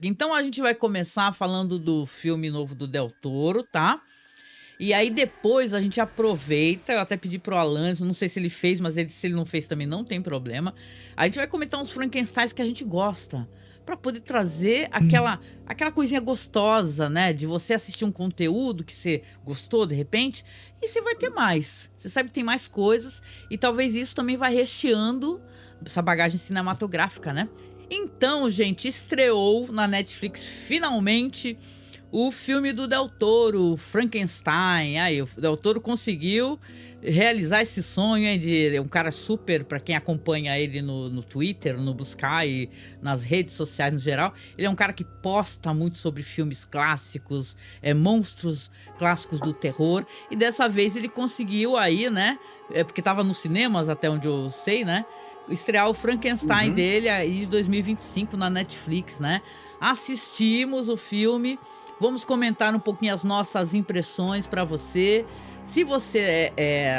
Então a gente vai começar falando do filme novo do Del Toro, tá? E aí depois a gente aproveita, eu até pedi pro Alan, eu não sei se ele fez, mas se ele não fez também não tem problema. A gente vai comentar uns Frankensteins que a gente gosta, pra poder trazer aquela coisinha gostosa, né? De você assistir um conteúdo que você gostou de repente, e você vai ter mais. Você sabe que tem mais coisas, e talvez isso também vai recheando essa bagagem cinematográfica, né? Então, gente, estreou na Netflix finalmente o filme do Del Toro, Frankenstein. Aí, o Del Toro conseguiu realizar esse sonho, hein, de um cara super, para quem acompanha ele no Twitter, no Buscar e nas redes sociais no geral. Ele é um cara que posta muito sobre filmes clássicos, monstros clássicos do terror. E dessa vez ele conseguiu aí, né? Porque tava nos cinemas, até onde eu sei, né? Estrear o Frankenstein dele aí de 2025 na Netflix, né? Assistimos o filme, vamos comentar um pouquinho as nossas impressões para você. Se você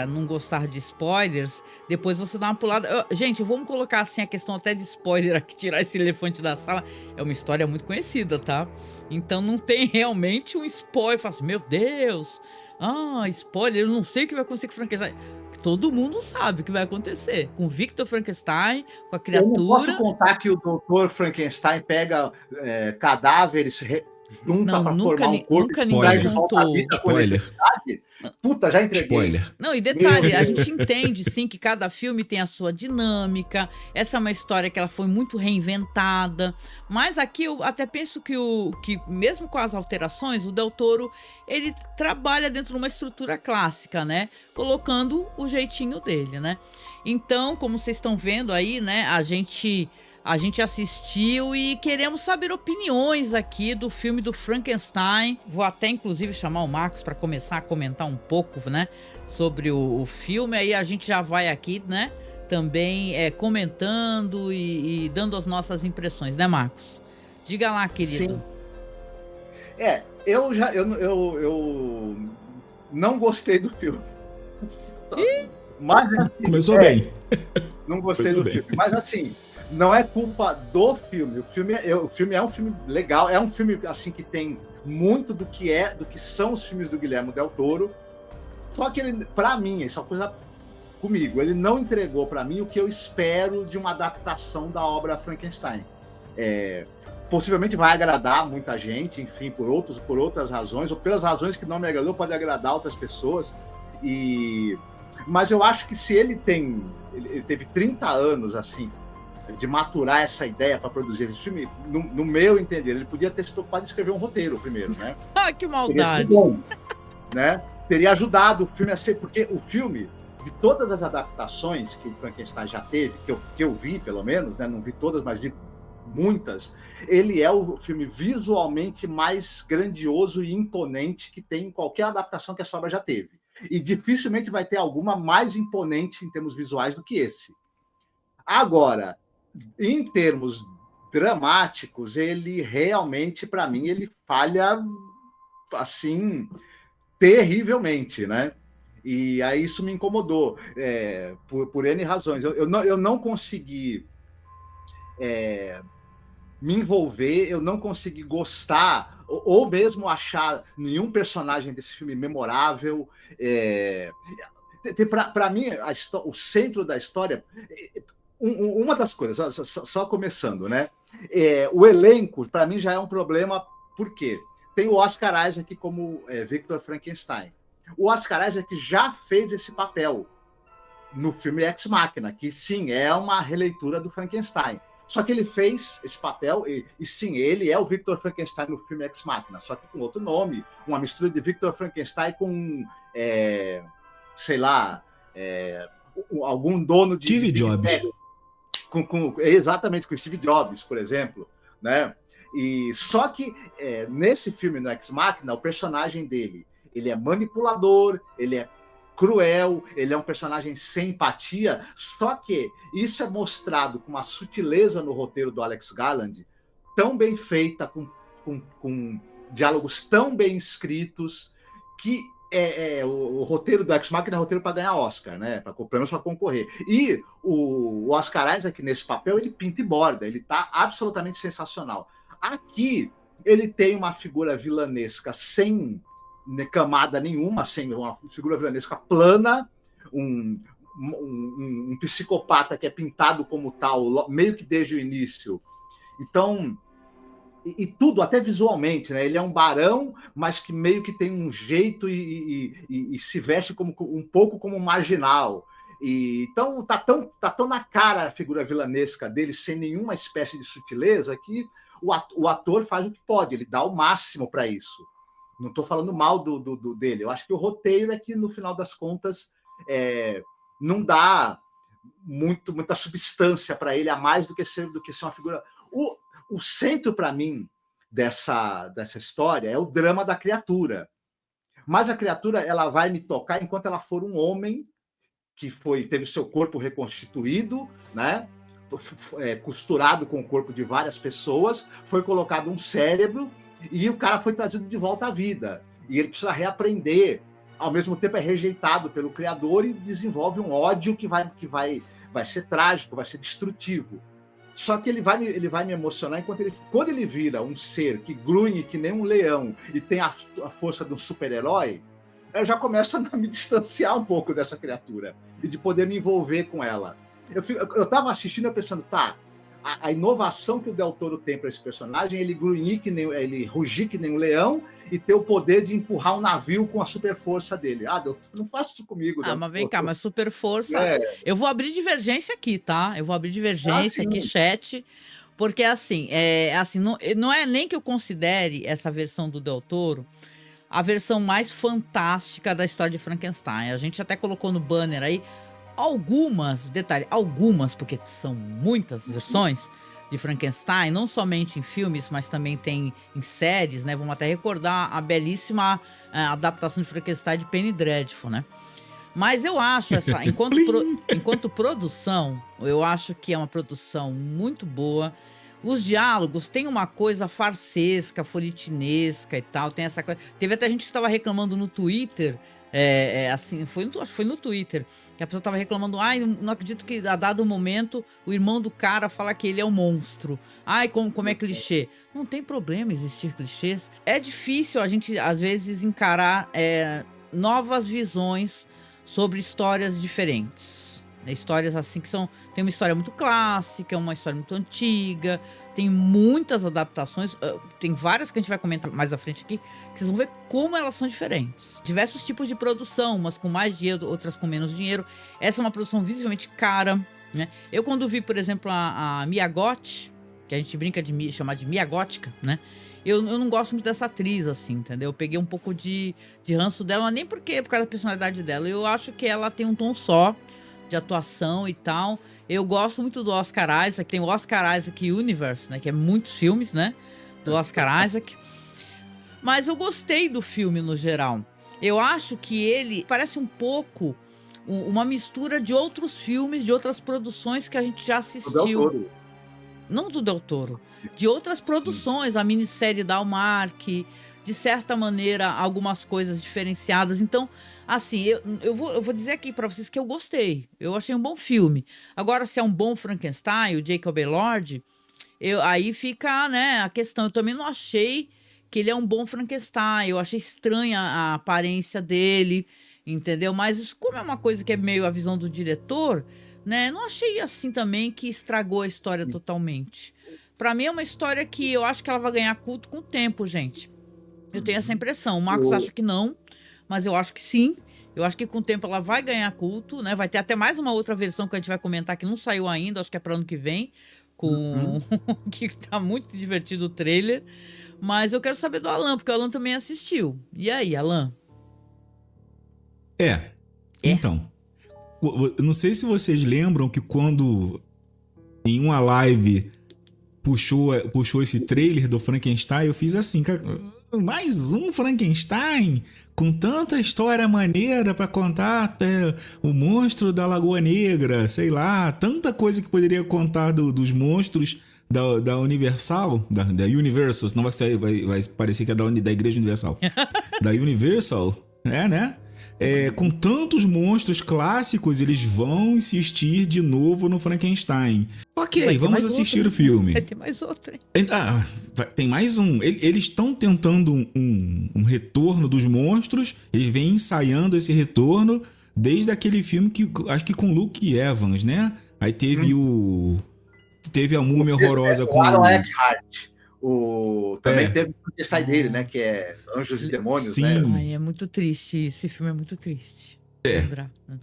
não gostar de spoilers, depois você dá uma pulada. Gente, vamos colocar assim a questão até de spoiler aqui, tirar esse elefante da sala. É uma história muito conhecida, tá? Então não tem realmente um spoiler. Fala assim, meu Deus, spoiler, eu não sei o que vai acontecer com o Frankenstein. Todo mundo sabe o que vai acontecer com Victor Frankenstein, com a criatura. Eu não posso contar que o Dr. Frankenstein pega cadáveres, junta para formar um corpo. Nunca ninguém contou. Spoiler. Puta, já entreguei. Spoiler. Não, e detalhe, a gente entende sim que cada filme tem a sua dinâmica. Essa é uma história que ela foi muito reinventada. Mas aqui eu até penso que mesmo com as alterações, o Del Toro, ele trabalha dentro de uma estrutura clássica, né? Colocando o jeitinho dele, né? Então, como vocês estão vendo aí, né? A gente assistiu e queremos saber opiniões aqui do filme do Frankenstein. Vou até inclusive chamar o Marcos para começar a comentar um pouco, né, sobre o filme. Aí a gente já vai aqui, né, também comentando e dando as nossas impressões, né, Marcos? Diga lá, querido. Sim. Eu não gostei do filme. Mas, assim, começou bem. Não gostei do filme. Mas assim, não é culpa do filme. O filme é um filme legal, é um filme assim que tem muito do que são os filmes do Guillermo Del Toro. Só que ele, para mim, isso é uma coisa comigo, ele não entregou para mim o que eu espero de uma adaptação da obra Frankenstein. Possivelmente vai agradar muita gente, enfim, por outras razões, ou pelas razões que não me agradou, pode agradar outras pessoas. Mas eu acho que se ele teve 30 anos assim de maturar essa ideia para produzir esse filme, no meu entender, ele podia ter se preocupado em escrever um roteiro primeiro, né? Que maldade! Teria sido bom, né? Teria ajudado o filme a ser... Porque o filme, de todas as adaptações que o Frankenstein já teve, que eu vi, pelo menos, né? Não vi todas, mas vi muitas, ele é o filme visualmente mais grandioso e imponente que tem em qualquer adaptação que essa obra já teve. E dificilmente vai ter alguma mais imponente em termos visuais do que esse. Agora, em termos dramáticos, ele realmente, para mim, ele falha assim terrivelmente, né? E aí isso me incomodou por N razões. Eu não consegui me envolver, eu não consegui gostar ou mesmo achar nenhum personagem desse filme memorável. Para mim, o centro da história... Uma das coisas, só começando, né? O elenco, para mim, já é um problema, porque tem o Oscar Isaac como Victor Frankenstein. O Oscar Isaac já fez esse papel no filme Ex Machina, que sim, é uma releitura do Frankenstein. Só que ele fez esse papel, e sim, ele é o Victor Frankenstein no filme Ex Machina, só que com outro nome, uma mistura de Victor Frankenstein com, sei lá, algum dono de... Steve Jobs. Exatamente, com Steve Jobs, por exemplo, né? E só que nesse filme, no Ex Machina, o personagem dele, ele é manipulador, ele é cruel, ele é um personagem sem empatia, só que isso é mostrado com uma sutileza no roteiro do Alex Garland, tão bem feita, com diálogos tão bem escritos, que o roteiro do Ex Machina é roteiro para ganhar Oscar, né? Pelo menos para concorrer. E o Oscar Isaac, nesse papel, ele pinta e borda, ele tá absolutamente sensacional. Aqui, ele tem uma figura vilanesca sem camada nenhuma, sem uma figura vilanesca plana, um psicopata que é pintado como tal, meio que desde o início. Então, e tudo, até visualmente, né? Ele é um barão, mas que meio que tem um jeito e se veste como, um pouco como um marginal. Então, tá tão na cara a figura vilanesca dele, sem nenhuma espécie de sutileza, que o ator faz o que pode, ele dá o máximo para isso. Não estou falando mal dele. Eu acho que o roteiro é que, no final das contas, não dá muita substância para ele, a mais do que ser uma figura... O centro, para mim, dessa história é o drama da criatura. Mas a criatura ela vai me tocar enquanto ela for um homem que teve seu corpo reconstituído, né? Costurado com o corpo de várias pessoas, foi colocado um cérebro e o cara foi trazido de volta à vida. E ele precisa reaprender. Ao mesmo tempo é rejeitado pelo criador e desenvolve um ódio que vai ser trágico, vai ser destrutivo. Só que ele vai me emocionar quando ele vira um ser que grunhe que nem um leão e tem a força de um super-herói, eu já começo a me distanciar um pouco dessa criatura e de poder me envolver com ela. Eu estava assistindo e pensando, a inovação que o Del Toro tem para esse personagem, ele rugir que nem um leão e ter o poder de empurrar um navio com a super força dele. Del Toro, não faça isso comigo. Mas vem cá, mas super força... Eu vou abrir divergência aqui, tá? Eu vou abrir divergência aqui, chat, porque assim, não é nem que eu considere essa versão do Del Toro a versão mais fantástica da história de Frankenstein. A gente até colocou no banner aí algumas, porque são muitas versões de Frankenstein, não somente em filmes, mas também tem em séries, né? Vamos até recordar a belíssima adaptação de Frankenstein de Penny Dreadful, né? Mas eu acho enquanto produção, eu acho que é uma produção muito boa. Os diálogos têm uma coisa farsesca, folhetinesca e tal, tem essa coisa. Teve até gente que estava reclamando no Twitter, acho que foi no Twitter, que a pessoa tava reclamando, não acredito que a dado momento o irmão do cara fala que ele é um monstro. Como é clichê. Não tem problema existir clichês. É difícil a gente, às vezes, encarar novas visões sobre histórias diferentes. Histórias assim que tem uma história muito clássica, uma história muito antiga, tem muitas adaptações, tem várias que a gente vai comentar mais à frente aqui, que vocês vão ver como elas são diferentes. Diversos tipos de produção, umas com mais dinheiro, outras com menos dinheiro. Essa é uma produção visivelmente cara, né? Eu quando vi, por exemplo, a Mia Goth, que a gente brinca de chamar de Mia Gótica, né? Eu não gosto muito dessa atriz, assim, entendeu? Eu peguei um pouco de ranço dela, nem por causa da personalidade dela. Eu acho que ela tem um tom só de atuação e tal. Eu gosto muito do Oscar Isaac, tem o Oscar Isaac Universe, né, que é muitos filmes, né, do Oscar Isaac. Mas eu gostei do filme no geral. Eu acho que ele parece um pouco uma mistura de outros filmes, de outras produções que a gente já assistiu. Não do Del Toro, de outras produções, a minissérie da Hallmark, de certa maneira, algumas coisas diferenciadas. Então, assim, eu vou dizer aqui pra vocês que eu gostei. Eu achei um bom filme. Agora, se é um bom Frankenstein, o Jacob Elord, aí fica, né, a questão. Eu também não achei que ele é um bom Frankenstein. Eu achei estranha a aparência dele, entendeu? Mas isso, como é uma coisa que é meio a visão do diretor, né, não achei assim também que estragou a história totalmente. Pra mim é uma história que eu acho que ela vai ganhar culto com o tempo, gente. Eu tenho essa impressão. O Marcos acha que não, mas eu acho que sim. Eu acho que com o tempo ela vai ganhar culto, né? Vai ter até mais uma outra versão que a gente vai comentar que não saiu ainda, acho que é para ano que vem, que tá muito divertido o trailer. Mas eu quero saber do Alan, porque o Alan também assistiu. E aí, Alan? Então, eu não sei se vocês lembram que quando em uma live puxou esse trailer do Frankenstein, eu fiz assim, mais um Frankenstein com tanta história maneira pra contar, até o monstro da Lagoa Negra, sei lá, tanta coisa que poderia contar dos monstros da Universal, da Universal, senão vai parecer que é da Igreja Universal, da Universal. né? Com tantos monstros clássicos, eles vão insistir de novo no Frankenstein. Ok, vamos assistir o filme. Vai ter mais outro, hein? Tem mais um. Eles estão tentando um retorno dos monstros. Eles vêm ensaiando esse retorno desde aquele filme que acho que com Luke Evans, né? Aí teve a múmia horrorosa com Aaron Eckhart. Também teve o sai dele, né? Que é Anjos e Demônios, Sim. né? Ai, é muito triste. Esse filme é muito triste. Lembrar, né?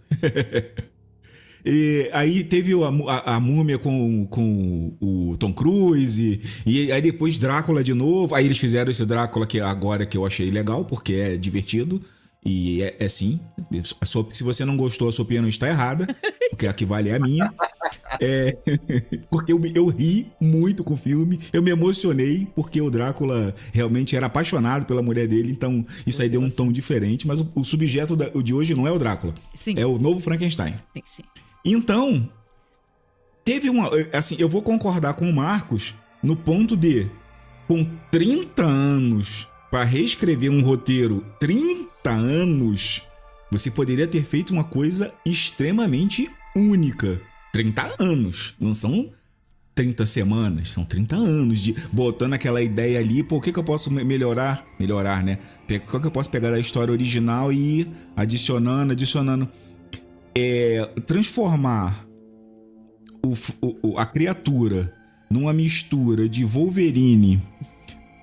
E aí teve a múmia com o Tom Cruise, e aí depois Drácula de novo. Aí eles fizeram esse Drácula que agora que eu achei legal, porque é divertido. E sim, se você não gostou, a sua opinião está errada, porque a que vale é a minha. Porque eu ri muito com o filme, eu me emocionei, porque o Drácula realmente era apaixonado pela mulher dele, então isso aí deu um tom diferente, mas o subjeto de hoje não é o Drácula, Sim. é o novo Frankenstein. Sim. Então, teve assim, eu vou concordar com o Marcos no ponto de, com 30 anos, para reescrever um roteiro, 30 anos, você poderia ter feito uma coisa extremamente única. 30 anos, não são 30 semanas, são 30 anos de botando aquela ideia ali, pô, o que eu posso melhorar, né? O que eu posso pegar da história original e ir adicionando. Transformar a criatura numa mistura de Wolverine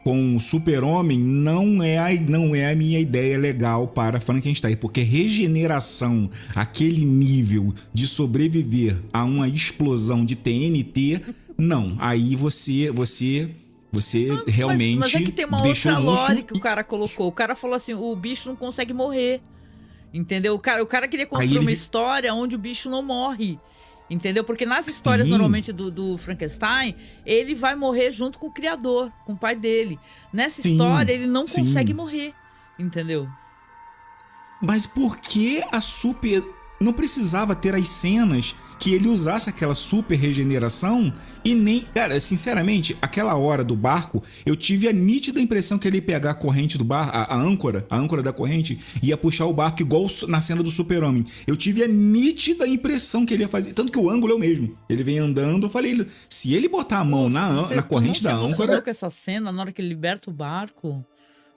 com Super-Homem não é a minha ideia legal para Frankenstein, porque regeneração, aquele nível de sobreviver a uma explosão de TNT, não. Aí você realmente mas é que tem uma outra lore que o cara colocou. O cara falou assim, o bicho não consegue morrer. Entendeu? O cara queria construir uma história onde o bicho não morre. Entendeu? Porque nas histórias, normalmente, do Frankenstein, ele vai morrer junto com o criador, com o pai dele. Nessa história, ele não consegue morrer. Entendeu? Mas por que a super... Não precisava ter as cenas que ele usasse aquela super regeneração e nem... Cara, sinceramente, aquela hora do barco, eu tive a nítida impressão que ele ia pegar a corrente do barco, a âncora da corrente, ia puxar o barco igual na cena do Super-Homem. Eu tive a nítida impressão que ele ia fazer, tanto que o ângulo é o mesmo. Ele vem andando, eu falei, se ele botar a mão na corrente da âncora... Com essa cena, na hora que ele liberta o barco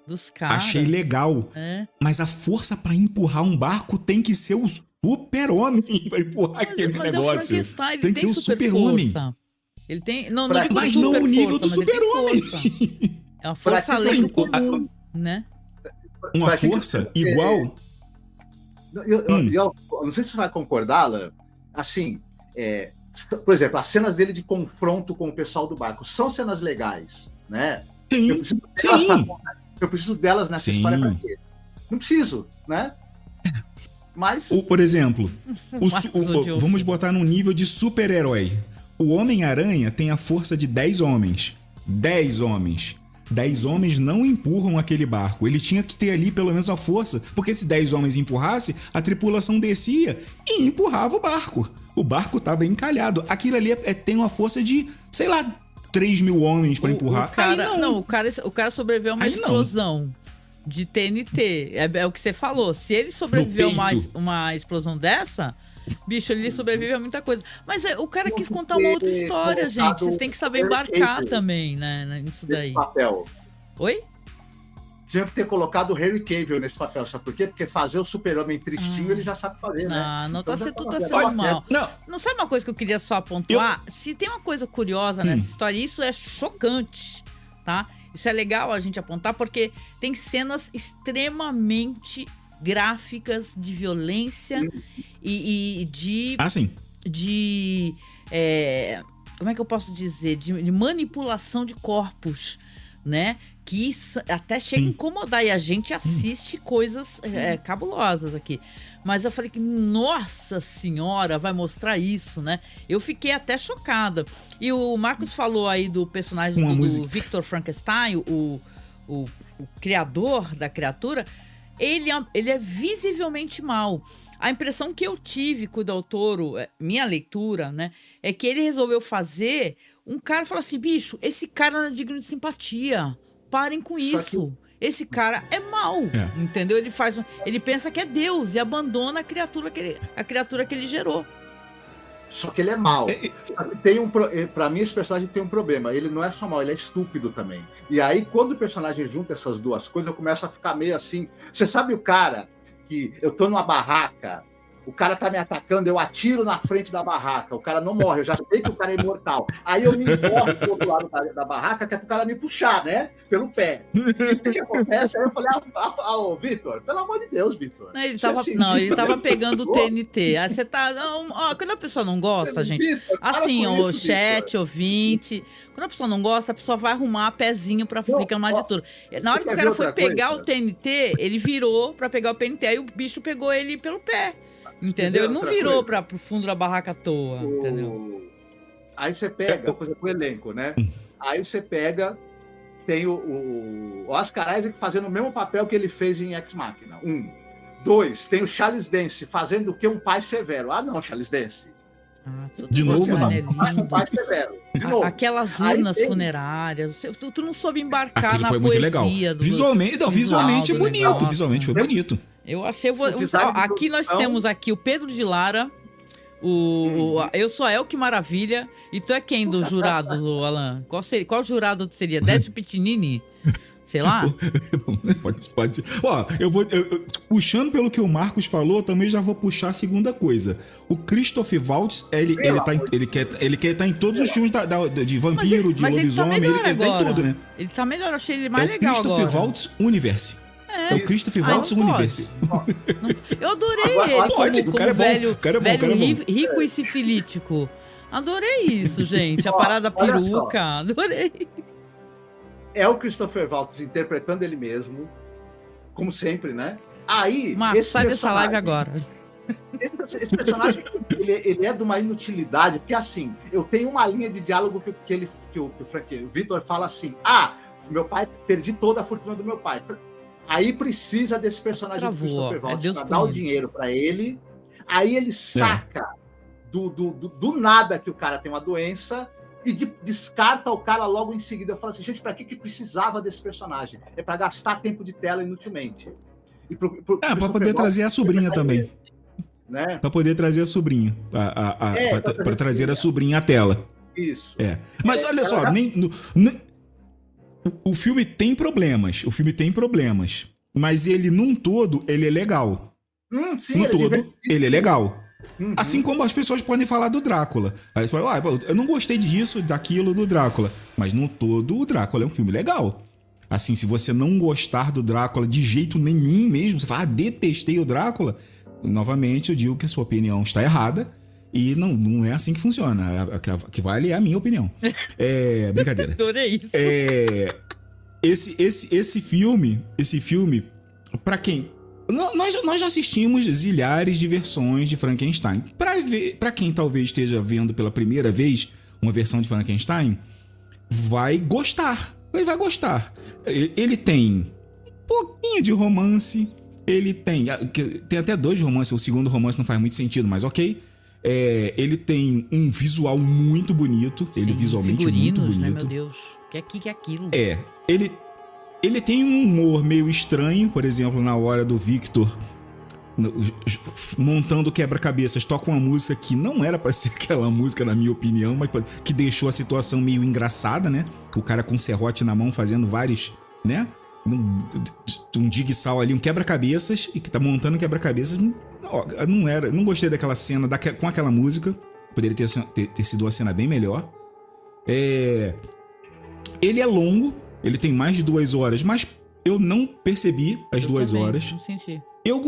dos caras... Achei legal, mas a força pra empurrar um barco tem que ser o Super-Homem pra empurrar aquele negócio. Tem que ser o Super-Homem. Ele tem... Não digo mas super não o nível força, do Super-Homem. É uma força além do comum, né? Uma força igual... Eu não sei se você vai concordar, Alan. Assim, por exemplo, as cenas dele de confronto com o pessoal do barco são cenas legais, né? Eu preciso delas nessa história pra quê? Não preciso, né? Mas... Por exemplo, vamos botar num nível de super-herói. O Homem-Aranha tem a força de 10 homens. 10 homens. 10 homens não empurram aquele barco. Ele tinha que ter ali pelo menos a força, porque se 10 homens empurrasse, a tripulação descia e empurrava o barco. O barco estava encalhado. Aquilo ali tem uma força de, sei lá, 3 mil homens para empurrar. O cara sobreviveu a uma explosão de TNT. É o que você falou. Se ele sobreviveu a uma explosão dessa, bicho, ele sobrevive a muita coisa. Mas o cara quis contar uma outra história, gente. Vocês têm que saber embarcar também, né? Nisso daí. Papel. Oi? Tinha que ter colocado o Henry Cavill nesse papel, sabe por quê? Porque fazer o Super-Homem tristinho ele já sabe fazer, né? Não, então tu tá sendo mal. Não sabe uma coisa que eu queria só pontuar? Se tem uma coisa curiosa nessa história, isso é chocante, tá? Isso é legal a gente apontar, porque tem cenas extremamente gráficas de violência e de... como é que eu posso dizer? De manipulação de corpos, né? Que até chega a incomodar. E a gente assiste coisas cabulosas aqui. Mas eu falei que, nossa senhora, vai mostrar isso, né? Eu fiquei até chocada. E o Marcos falou aí do personagem do Victor Frankenstein, o criador da criatura. Ele é visivelmente mau. A impressão que eu tive com o Del Toro, minha leitura, né? É que ele resolveu fazer... Um cara falou assim, bicho, esse cara não é digno de simpatia. Parem com isso. esse cara é mau, entendeu? Ele pensa que é Deus e abandona a criatura que ele gerou. Só que ele é mau. Pra mim, esse personagem tem um problema. Ele não é só mau, ele é estúpido também. E aí, quando o personagem junta essas duas coisas, eu começo a ficar meio assim. Você sabe o cara que eu tô numa barraca, o cara tá me atacando, eu atiro na frente da barraca, o cara não morre, eu já sei que o cara é imortal. Aí eu me encorro pro outro lado da barraca, que é pro cara me puxar, né? Pelo pé. E o que acontece? Aí eu falei, Vitor, pelo amor de Deus, Vitor. Ele tava pegando o TNT. Aí você tá... quando a pessoa não gosta, gente... Vitor, assim, o chat, ouvinte... Quando a pessoa não gosta, a pessoa vai arrumar pezinho pra reclamar de tudo. Na hora que o cara foi pegar o TNT, ele virou pra pegar o TNT, aí o bicho pegou ele pelo pé. Entendeu? Ele não virou pro fundo da barraca à toa, entendeu? Aí você pega, por exemplo, o elenco, né? Aí você pega, tem o Oscar Isaac fazendo o mesmo papel que ele fez em Ex Machina. 2, tem o Charles Dance fazendo o que? Um pai severo. Ah, não, Charles Dance. De novo, não. Um pai severo. De novo. Aquelas urnas funerárias. Tu não soube embarcar aquilo na foi poesia. Muito legal. Visualmente é bonito. Visualmente foi bonito. Eu achei... aqui nós temos aqui o Pedro de Lara, eu sou a El Que Maravilha, e tu é quem dos jurados, Alan? Qual jurado tu seria? Décio Pitinini? Sei lá. Pode ser. Ó, puxando pelo que o Marcos falou, também já vou puxar a segunda coisa. O Christoph Waltz, ele quer estar em todos os filmes de vampiro, de lobisomem, ele tá em tudo, né? Ele tá melhor, eu achei ele mais legal agora. O Christoph Waltz Universe. É o Christoph Waltz Universe. Eu adorei ele como velho bom. rico e sifilítico. Adorei isso, gente. A parada peruca. Adorei. É o Christopher Waltz interpretando ele mesmo, como sempre, né? Aí, Marcos, sai dessa live agora. Esse personagem, ele é de uma inutilidade, porque assim, eu tenho uma linha de diálogo que o Vitor fala assim, meu pai, perdi toda a fortuna do meu pai. Aí precisa desse personagem do Christopher Waltz para dar o dinheiro para ele. Aí ele saca do nada que o cara tem uma doença e descarta o cara logo em seguida. Eu falo assim, gente, para que precisava desse personagem? É para gastar tempo de tela inutilmente. Para poder trazer a sobrinha também. Né? Para poder trazer a sobrinha. Para trazer a sobrinha à tela. Isso. Mas olha só, o filme tem problemas. Mas ele, num todo, ele é legal. Sim, no todo, ele é legal. Assim como as pessoas podem falar do Drácula. Aí você fala, eu não gostei disso, daquilo, do Drácula. Mas no todo, o Drácula é um filme legal. Assim, se você não gostar do Drácula de jeito nenhum mesmo, você fala, detestei o Drácula, novamente eu digo que sua opinião está errada. E não é assim que funciona. Que vale é a minha opinião. Brincadeira. Adorei isso. Esse filme, pra quem... Nós já assistimos zilhares de versões de Frankenstein. Pra quem talvez esteja vendo pela primeira vez uma versão de Frankenstein, vai gostar. Ele vai gostar. Ele tem um pouquinho de romance. Ele tem até 2 romances. O segundo romance não faz muito sentido, mas ok. Ele tem um visual muito bonito. Ele visualmente muito bonito. Né, meu Deus. Que é aquilo. Ele tem um humor meio estranho, por exemplo, na hora do Victor montando quebra-cabeças, toca uma música que não era pra ser aquela música, na minha opinião, mas que deixou a situação meio engraçada, né? O cara com um serrote na mão fazendo vários, né? Um dig-saw ali, um quebra-cabeças, e que tá montando quebra-cabeças. Não gostei daquela cena com aquela música. Poderia ter sido uma cena bem melhor. Ele é longo. Ele tem mais de 2 horas, mas eu não percebi as 2 horas. Não senti. Eu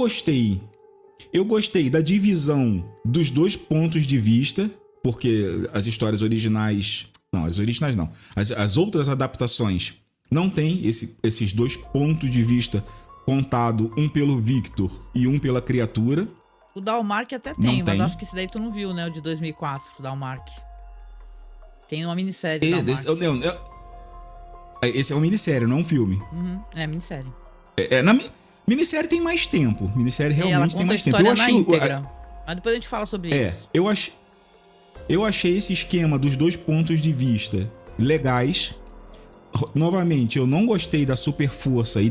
gostei da divisão dos 2 pontos de vista, porque as histórias originais... Não, as originais não. As outras adaptações não tem esses 2 pontos de vista contado, um pelo Victor e um pela criatura. O Dalmark até tem, mas acho que esse daí tu não viu, né? O de 2004, o Dalmark. Tem uma minissérie. Esse é uma minissérie, não é um filme. É minissérie. Na minissérie tem mais tempo. Minissérie realmente tem mais tempo. Eu achei íntegra. Mas depois a gente fala sobre isso. Eu achei esse esquema dos 2 pontos de vista legais. novamente, eu não gostei da super força e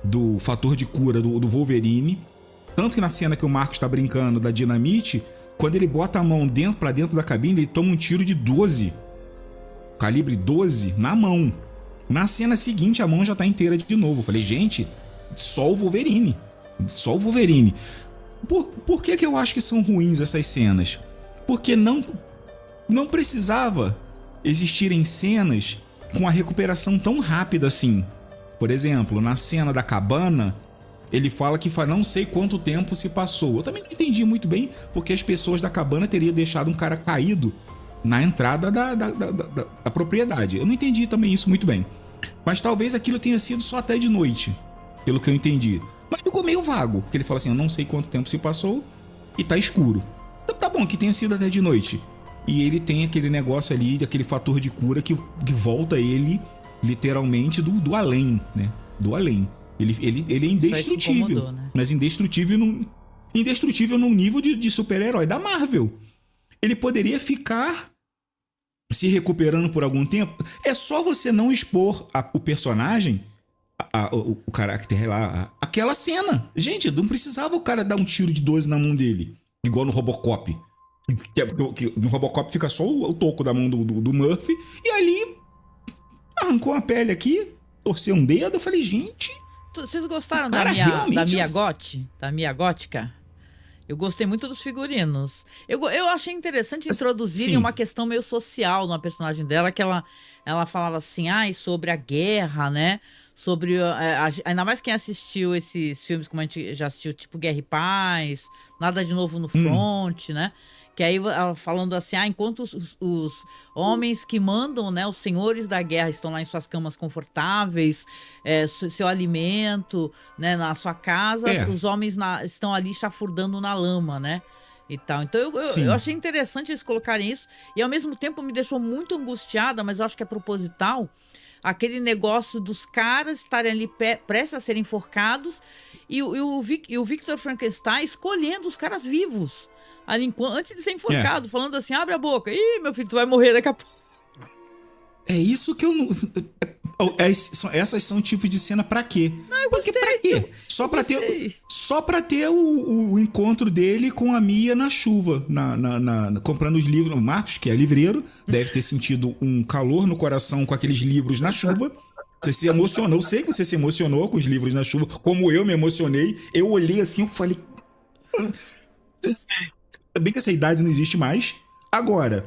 do fator de cura do Wolverine. Tanto que na cena que o Marcos tá brincando da dinamite, quando ele bota a mão pra dentro da cabine, ele toma um tiro de 12. Calibre 12 na mão. Na cena seguinte, a mão já tá inteira de novo. Eu falei, gente, só o Wolverine. Só o Wolverine. Por que eu acho que são ruins essas cenas? Porque não precisava existirem cenas com a recuperação tão rápida assim. Por exemplo, na cena da cabana, ele fala que não sei quanto tempo se passou. Eu também não entendi muito bem porque as pessoas da cabana teriam deixado um cara caído na entrada da propriedade. Eu não entendi também isso muito bem. Mas talvez aquilo tenha sido só até de noite, pelo que eu entendi. Mas ficou meio vago, porque ele fala assim, eu não sei quanto tempo se passou e tá escuro. Então, tá bom que tenha sido até de noite. E ele tem aquele negócio ali, aquele fator de cura que volta ele literalmente do além, né? Do além. Ele é indestrutível, né? Mas indestrutível num nível de super-herói da Marvel. Ele poderia ficar se recuperando por algum tempo. É só você não expor o personagem, o caráter lá, aquela cena. Gente, não precisava o cara dar um tiro de 12 na mão dele, igual no Robocop. Que no Robocop fica só o toco da mão do Murphy, e ali arrancou uma pele aqui, torceu um dedo. Eu falei, gente... Vocês gostaram cara, da Mia Gótica? Eu gostei muito dos figurinos. Eu achei interessante introduzirem uma questão meio social numa personagem dela, que ela falava assim, sobre a guerra, né? Sobre... ainda mais quem assistiu esses filmes, como a gente já assistiu, tipo Guerra e Paz, Nada de Novo no Front, né? Que aí falando assim, enquanto os homens que mandam, né, os senhores da guerra estão lá em suas camas confortáveis, seu alimento, né, na sua casa, os homens estão ali chafurdando na lama, né? E tal. Então eu achei interessante eles colocarem isso, e ao mesmo tempo me deixou muito angustiada, mas eu acho que é proposital, aquele negócio dos caras estarem ali prestes a serem enforcados e o Victor Frankenstein escolhendo os caras vivos. Ali, antes de ser enforcado, falando assim, abre a boca. Ih, meu filho, tu vai morrer daqui a pouco. É isso que eu não... Essas são tipo de cena pra quê? Não, eu gostei. Pra quê? Só pra ter o encontro dele com a Mia na chuva, comprando os livros. O Marcos, que é livreiro, deve ter sentido um calor no coração com aqueles livros na chuva. Você se emocionou, eu sei que você se emocionou com os livros na chuva, como eu me emocionei. Eu olhei assim, eu falei... Bem que essa idade não existe mais. Agora,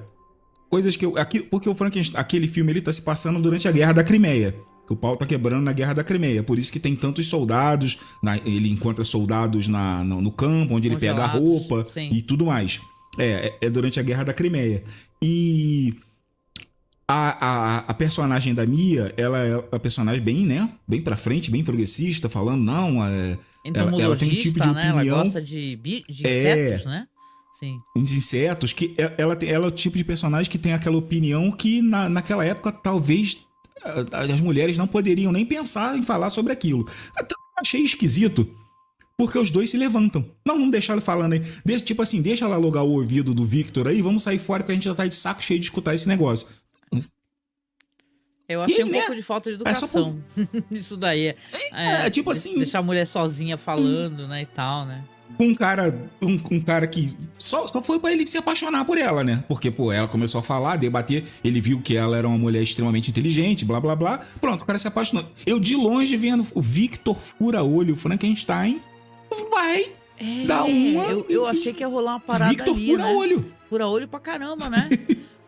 coisas que porque o Frankenstein, aquele filme, ele tá se passando durante a Guerra da Crimeia. Que o pau tá quebrando na Guerra da Crimeia. Por isso que tem tantos soldados. Ele encontra soldados no campo, onde ele pega a roupa e tudo mais. É durante a Guerra da Crimeia. E a personagem da Mia, ela é uma personagem bem, né? Bem pra frente, bem progressista, falando, não. Ela tem um tipo de opinião. Né? Ela gosta de insetos, né? Sim. Os insetos, que ela é o tipo de personagem que tem aquela opinião que naquela época talvez as mulheres não poderiam nem pensar em falar sobre aquilo. Então, achei esquisito, porque os dois se levantam. Não deixar ele falando aí. Deixa ela alugar o ouvido do Victor aí, vamos sair fora porque a gente já tá de saco cheio de escutar esse negócio. Eu achei pouco de falta de educação. Isso daí. Tipo assim... Deixar a mulher sozinha falando, né, e tal, né? Um cara que só foi pra ele se apaixonar por ela, né? Porque, ela começou a falar, debater, ele viu que ela era uma mulher extremamente inteligente, blá, blá, blá. Pronto, o cara se apaixonou. Eu, de longe, vendo o Victor Fura-Olho, Frankenstein, vai dar uma... Eu achei que ia rolar uma parada Victor ali, Fura-Olho. Né? Fura-olho pra caramba, né?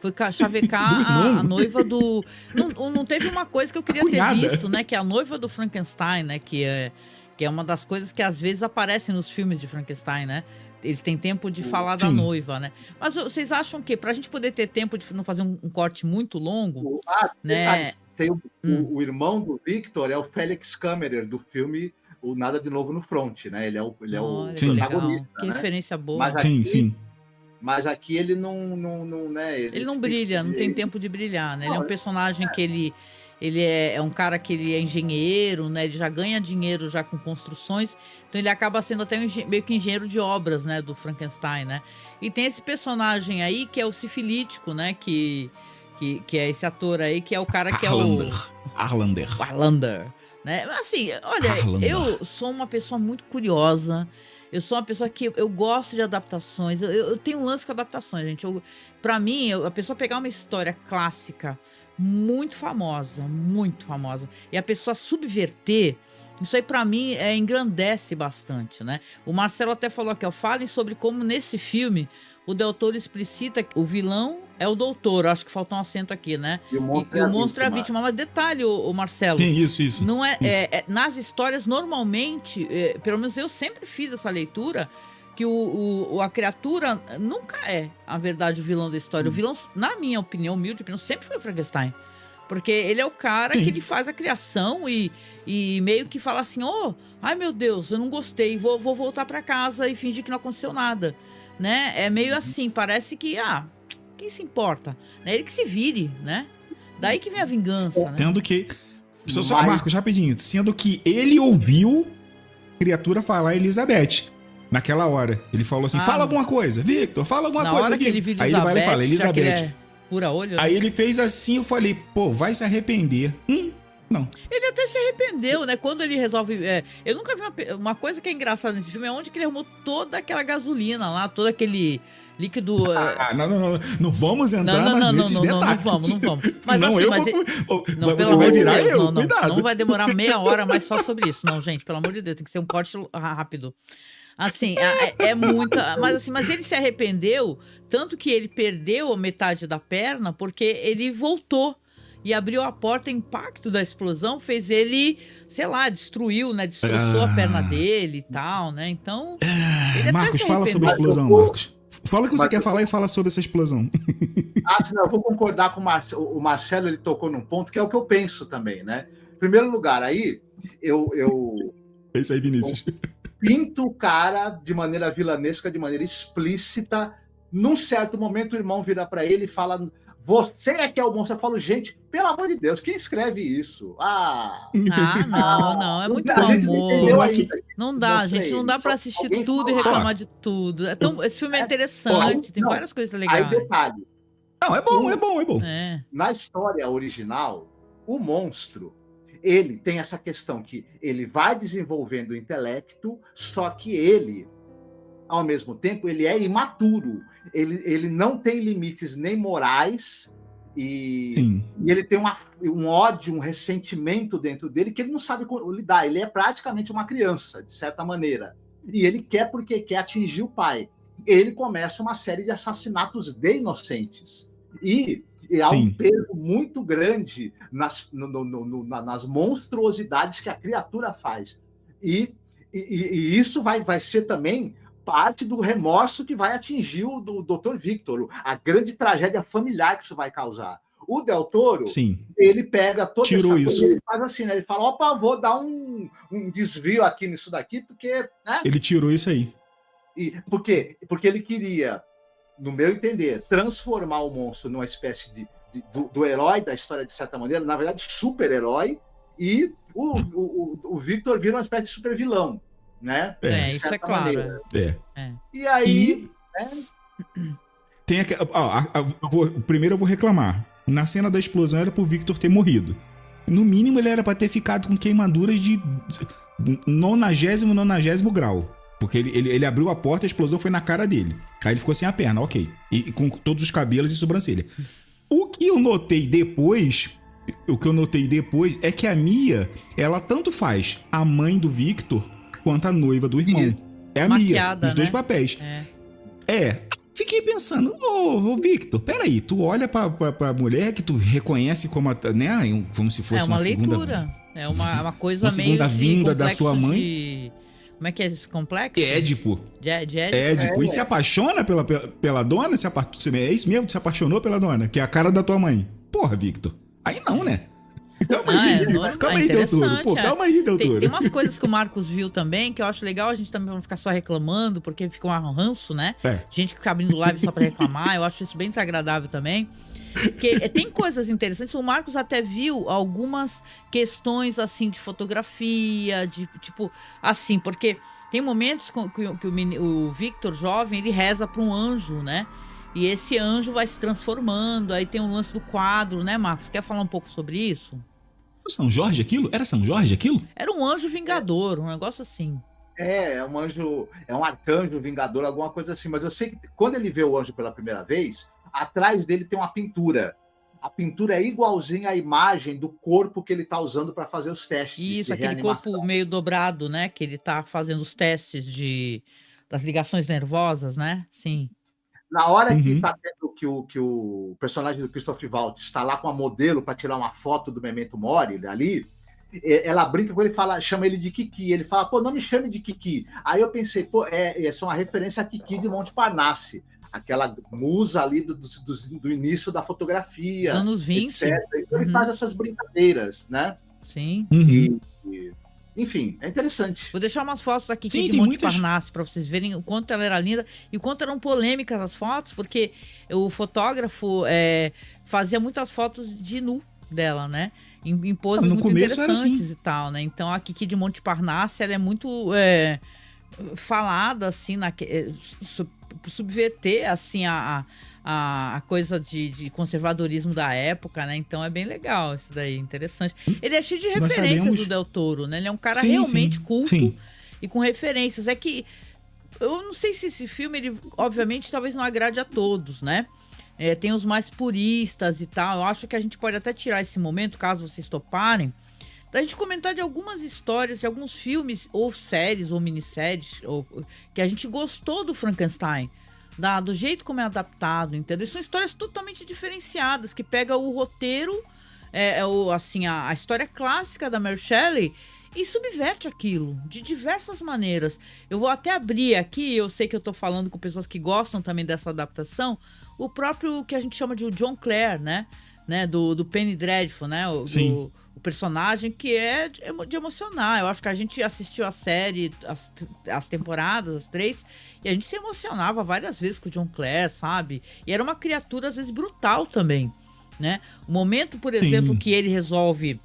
Foi chavecar a noiva do... Não teve uma coisa que eu queria ter visto, né? Que é a noiva do Frankenstein, né? Que é uma das coisas que às vezes aparecem nos filmes de Frankenstein, né? Eles têm tempo de falar da noiva, né? Mas vocês acham que, pra gente poder ter tempo de não fazer um corte muito longo, né? Tem o irmão do Victor, é o Felix Kammerer, do filme O Nada de Novo no Front, né? Ele é o protagonista. Que referência boa. Mas aqui ele não né? Ele não brilha, não tem tempo de brilhar, né? Ele é um personagem que ele é um cara que ele é engenheiro, né? Ele já ganha dinheiro já com construções, então ele acaba sendo até meio que engenheiro de obras, né? Do Frankenstein, né? E tem esse personagem aí que é o sifilítico, né? Que que é esse ator aí, que é o cara que Arlander. o Arlander, né? Assim, olha, Arlander. eu sou uma pessoa muito curiosa, eu sou uma pessoa que eu gosto de adaptações, eu tenho um lance com adaptações, gente. Pra mim, a pessoa pegar uma história clássica muito famosa, e a pessoa subverter, isso aí pra mim engrandece bastante, né? O Marcelo até falou aqui, ó, falem sobre como nesse filme o Del Toro explicita que o vilão é o doutor, acho que faltou um acento aqui, né? E o monstro é a vítima. Mas detalhe, o Marcelo. Sim, isso. Não isso. Nas histórias, normalmente, pelo menos eu sempre fiz essa leitura, que a criatura nunca é, a verdade, o vilão da história. O vilão, na minha opinião, humilde opinião, sempre foi o Frankenstein. Porque ele é o cara que ele faz a criação e meio que fala assim, ai meu Deus, eu não gostei, vou voltar pra casa e fingir que não aconteceu nada. Né? É meio assim, parece que, quem se importa? É ele que se vire, né? Daí que vem a vingança, né? Sendo que... Só Marcos, rapidinho. Sendo que ele ouviu a criatura falar Elizabeth naquela hora. Ele falou assim, fala alguma coisa, Victor, fala alguma coisa, Victor. Aí ele vai e fala, Elizabeth. Pura olho, né? Aí ele fez assim, eu falei, pô, vai se arrepender. Não. Ele até se arrependeu, né? Quando ele resolve... eu nunca vi uma coisa que é engraçada nesse filme, é onde que ele arrumou toda aquela gasolina lá, todo aquele líquido... Não vamos entrar nesses detalhes. Não vamos. Mas senão assim, você vai virar eu, cuidado. Não vai demorar meia hora mais só sobre isso. Não, gente, pelo amor de Deus, tem que ser um corte rápido. Assim, é muita... Mas ele se arrependeu, tanto que ele perdeu a metade da perna, porque ele voltou e abriu a porta, o impacto da explosão fez ele, sei lá, destruiu, né? Destroçou a perna dele e tal, né? Então, ele Marcos, até fala sobre a explosão, Marcos. Fala o que você quer falar e fala sobre essa explosão. Não, eu vou concordar com o Marcelo, ele tocou num ponto que é o que eu penso também, né? Em primeiro lugar, aí, eu Esse aí, Vinícius. Pinto o cara de maneira vilanesca, de maneira explícita. Num certo momento, o irmão vira para ele e fala... Você é que é o monstro. Eu falo, gente, pelo amor de Deus, quem escreve isso? Não, é muito amor. Não dá, gente, não dá pra assistir tudo e reclamar de tudo. Esse filme é interessante, tem várias coisas legais. Aí, detalhe. Não, é bom. Na história original, o monstro, ele tem essa questão que ele vai desenvolvendo o intelecto, só que ele... ao mesmo tempo, ele é imaturo. Ele não tem limites nem morais e ele tem um ódio, um ressentimento dentro dele que ele não sabe lidar. Ele é praticamente uma criança, de certa maneira. E ele quer porque quer atingir o pai. Ele começa uma série de assassinatos de inocentes. E há um peso muito grande nas monstruosidades que a criatura faz. E isso vai ser também... parte do remorso que vai atingir o Dr. Victor, a grande tragédia familiar que isso vai causar. O Del Toro, ele pega toda essa coisa, ele faz assim, né? Ele fala, vou dar um desvio aqui nisso daqui, porque... Né? Ele tirou isso aí. Por quê? Porque ele queria, no meu entender, transformar o monstro numa espécie do herói da história, de certa maneira, na verdade, super-herói, e o Victor vira uma espécie de super-vilão. Né? Isso é claro. E aí... Tem primeiro eu vou reclamar. Na cena da explosão era pro Victor ter morrido. No mínimo ele era pra ter ficado com queimaduras de 90º grau. Porque ele abriu a porta e a explosão foi na cara dele. Aí ele ficou sem a perna, ok. E com todos os cabelos e sobrancelha. O que eu notei depois é que a Mia, ela tanto faz a mãe do Victor quanto a noiva do irmão. É a Mia, os dois papéis. Fiquei pensando, ô Victor, peraí, tu olha pra mulher que tu reconhece como, né, como se fosse uma leitura. Segunda... É uma coisa uma meio segunda vinda da sua mãe. Como é que é esse complexo? Édipo. Édipo. E se apaixona pela dona? É isso mesmo? Se apaixonou pela dona? Que é a cara da tua mãe. Porra, Victor. Aí não, né? Calma aí, Del Toro. Pô, calma aí, Del Toro. Tem umas coisas que o Marcos viu também, que eu acho legal a gente também não ficar só reclamando, porque fica um ranço, né? Gente que fica abrindo live só pra reclamar, eu acho isso bem desagradável também. Porque tem coisas interessantes, o Marcos até viu algumas questões, assim, de fotografia, de tipo, assim, porque tem momentos que o Victor jovem, ele reza pra um anjo, né? E esse anjo vai se transformando, aí tem um lance do quadro, né, Marcos? Quer falar um pouco sobre isso? São Jorge aquilo? Era São Jorge aquilo? Era um anjo vingador, um negócio assim. É um anjo, é um arcanjo vingador, alguma coisa assim. Mas eu sei que quando ele vê o anjo pela primeira vez, atrás dele tem uma pintura. A pintura é igualzinha à imagem do corpo que ele está usando para fazer os testes Isso, de aquele reanimação. corpo meio dobrado, né? Que ele tá fazendo os testes das ligações nervosas, né? Sim. Na hora que Uhum. tá tendo que o personagem do Christoph Waltz está lá com a modelo para tirar uma foto do Memento Mori ali, ela brinca com ele, chama ele de Kiki. Ele fala, pô, não me chame de Kiki. Aí eu pensei, pô, essa é uma referência a Kiki de Montparnasse, aquela musa ali do início da fotografia, Dos anos 20. etc. Então ele faz essas brincadeiras, né? Sim. Uhum. Enfim, é interessante. Vou deixar umas fotos aqui Sim, de tem Montparnasse para vocês verem o quanto ela era linda e o quanto eram polêmicas as fotos, porque o fotógrafo fazia muitas fotos de nu dela, né? Em poses No muito começo era interessantes assim. e tal, né? Então a Kiki de Montparnasse, ela é muito falada, assim, subverter, assim, a coisa de conservadorismo da época, né? Então é bem legal isso daí, interessante. Ele é cheio de Nós referências sabemos- do Del Toro, né? Ele é um cara Sim, realmente sim, culto sim. e com referências. É que eu não sei se esse filme, ele, obviamente, talvez não agrade a todos, né? Tem os mais puristas e tal. Eu acho que a gente pode até tirar esse momento, caso vocês toparem, da gente comentar de algumas histórias, de alguns filmes, ou séries, ou minisséries, que a gente gostou do Frankenstein. Do jeito como é adaptado, entendeu? São histórias totalmente diferenciadas, que pega o roteiro, assim, a história clássica da Mary Shelley e subverte aquilo de diversas maneiras. Eu vou até abrir aqui, eu sei que eu tô falando com pessoas que gostam também dessa adaptação, o próprio que a gente chama de o John Clare, né? Do Penny Dreadful, né? Sim. O personagem que é de emocionar. Eu acho que a gente assistiu a série, as temporadas, as 3, e a gente se emocionava várias vezes com o John Clare, sabe? E era uma criatura, às vezes, brutal também, né? O momento, por exemplo, que ele resolve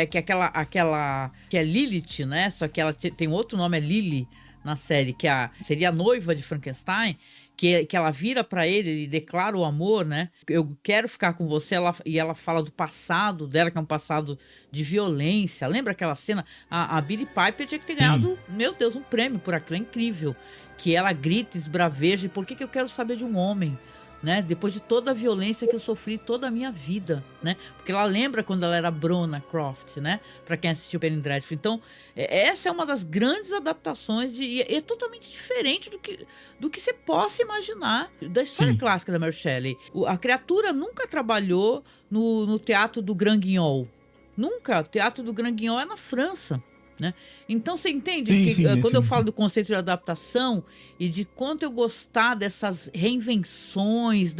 que aquela que é Lilith, né? Só que ela tem outro nome, é Lily, na série, que seria a noiva de Frankenstein, que ela vira pra ele e declara o amor, né? Eu quero ficar com você, e ela fala do passado dela, que é um passado de violência. Lembra aquela cena? A Billie Piper tinha que ter ganhado, meu Deus, um prêmio por aquilo, é incrível. Que ela grita, esbraveja, por que eu quero saber de um homem? Né? Depois de toda a violência que eu sofri toda a minha vida, né? Porque ela lembra quando ela era Brona Croft, né? Pra quem assistiu Penny Dreadful. Então, essa é uma das grandes adaptações e é totalmente diferente do que você possa imaginar da história clássica da Mary Shelley. A criatura nunca trabalhou no teatro do Grand Guignol. Nunca. O teatro do Grand Guignol é na França. Né? Então você entende quando eu falo do conceito de adaptação e de quanto eu gostar dessas reinvenções,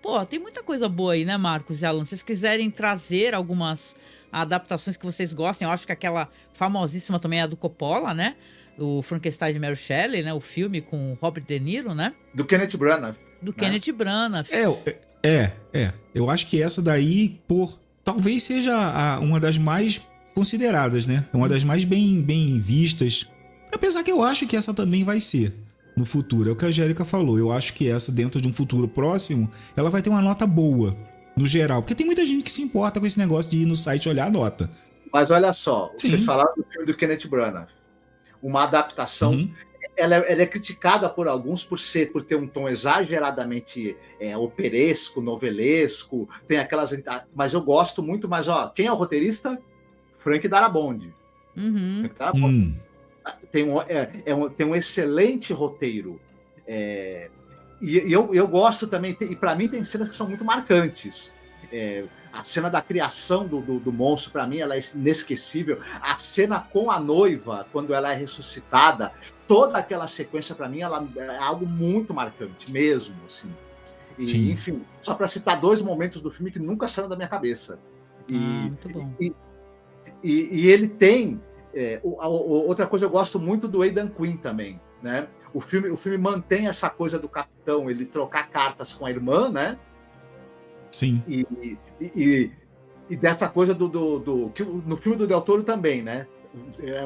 Pô, tem muita coisa boa aí, né, Marcos e Alan? Se vocês quiserem trazer algumas adaptações que vocês gostem, eu acho que aquela famosíssima também é a do Coppola, né? O Frankenstein de Mary Shelley, né? O filme com Robert De Niro, né? Do Kenneth Branagh. Kenneth Branagh. Eu acho que essa daí, talvez seja uma das mais consideradas, né? É uma das mais bem vistas. Apesar que eu acho que essa também vai ser no futuro. É o que a Angélica falou. Eu acho que essa, dentro de um futuro próximo, ela vai ter uma nota boa, no geral. Porque tem muita gente que se importa com esse negócio de ir no site olhar a nota. Mas olha só, vocês falaram do filme do Kenneth Branagh. Uma adaptação... Uhum. Ela é criticada por alguns por ter um tom exageradamente operesco, novelesco. Tem aquelas... Mas eu gosto muito. Mas, quem é o roteirista? Frank Darabont. Uhum. Frank Darabont. Tem um excelente roteiro. E eu gosto também, e para mim tem cenas que são muito marcantes. A cena da criação do monstro, para mim, ela é inesquecível. A cena com a noiva, quando ela é ressuscitada, toda aquela sequência, para mim, ela é algo muito marcante, mesmo. Assim. E, enfim, só para citar 2 momentos do filme que nunca saíram da minha cabeça. Muito bom. E ele tem... outra coisa, eu gosto muito do Aidan Quinn também, né? O filme mantém essa coisa do capitão, ele trocar cartas com a irmã, né? Sim. E dessa coisa que no filme do Del Toro também, né?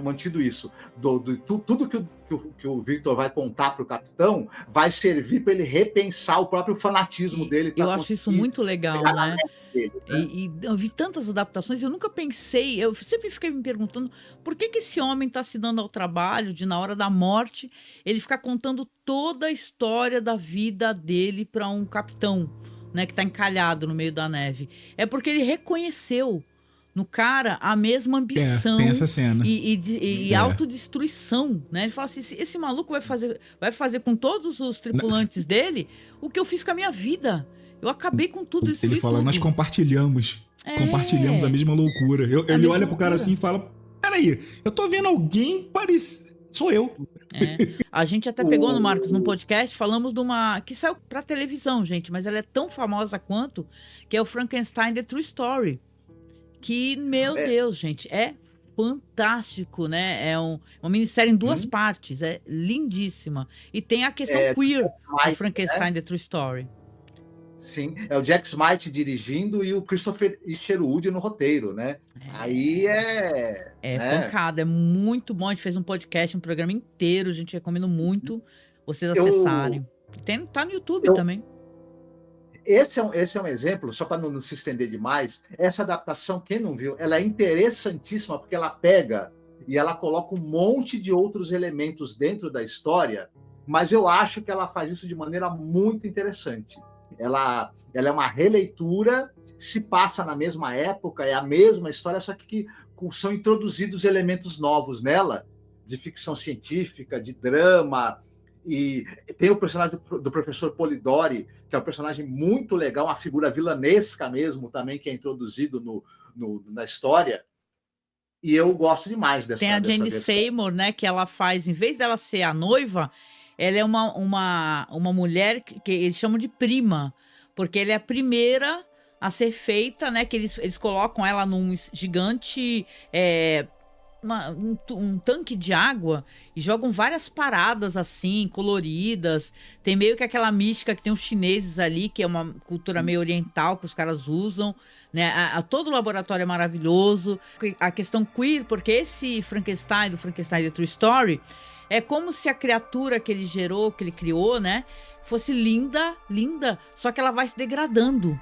mantido isso. Tudo que o Victor vai contar para o capitão vai servir para ele repensar o próprio fanatismo dele. Eu acho isso muito legal, né? Dele, né? E eu vi tantas adaptações, eu nunca pensei, eu sempre fiquei me perguntando por que esse homem está se dando ao trabalho de, na hora da morte, ele ficar contando toda a história da vida dele para um capitão, né, que está encalhado no meio da neve. É porque ele reconheceu no cara a mesma ambição tem essa cena. e autodestruição, né? Ele fala assim, esse maluco vai fazer com todos os tripulantes dele o que eu fiz com a minha vida. Eu acabei com tudo isso. Ele fala, nós compartilhamos a mesma loucura. Ele olha pro cara assim e fala, peraí, eu tô vendo alguém parecido, sou eu. A gente até pegou no Marcos, num podcast, falamos de uma que saiu pra televisão, gente, mas ela é tão famosa quanto, que é o Frankenstein The True Story. Que, meu Deus, gente, é fantástico, né? É uma minissérie em 2 partes, é lindíssima. E tem a questão queer do Frankenstein, The True Story. Sim, é o Jack Smite dirigindo e o Christopher Sherwood no roteiro, né? Aí pancada, é muito bom. A gente fez um podcast, um programa inteiro, a gente recomenda muito vocês acessarem. Tá no YouTube também. Esse é um exemplo, só para não se estender demais, essa adaptação, quem não viu, ela é interessantíssima, porque ela pega e ela coloca um monte de outros elementos dentro da história, mas eu acho que ela faz isso de maneira muito interessante. Ela é uma releitura, se passa na mesma época, é a mesma história, só que são introduzidos elementos novos nela, de ficção científica, de drama. E tem o personagem do professor Polidori, que é um personagem muito legal, uma figura vilanesca mesmo também, que é introduzido na história. E eu gosto demais dessa versão. Tem a Jane Seymour, né, que ela faz, em vez dela ser a noiva, ela é uma mulher que eles chamam de prima, porque ela é a primeira a ser feita, né, que eles colocam ela num gigante... um tanque de água e jogam várias paradas assim, coloridas. Tem meio que aquela mística que tem os chineses ali, que é uma cultura meio oriental que os caras usam, né? Todo o laboratório é maravilhoso. A questão queer, porque esse Frankenstein, do Frankenstein The True Story, é como se a criatura que ele gerou, que ele criou, né, fosse linda, só que ela vai se degradando.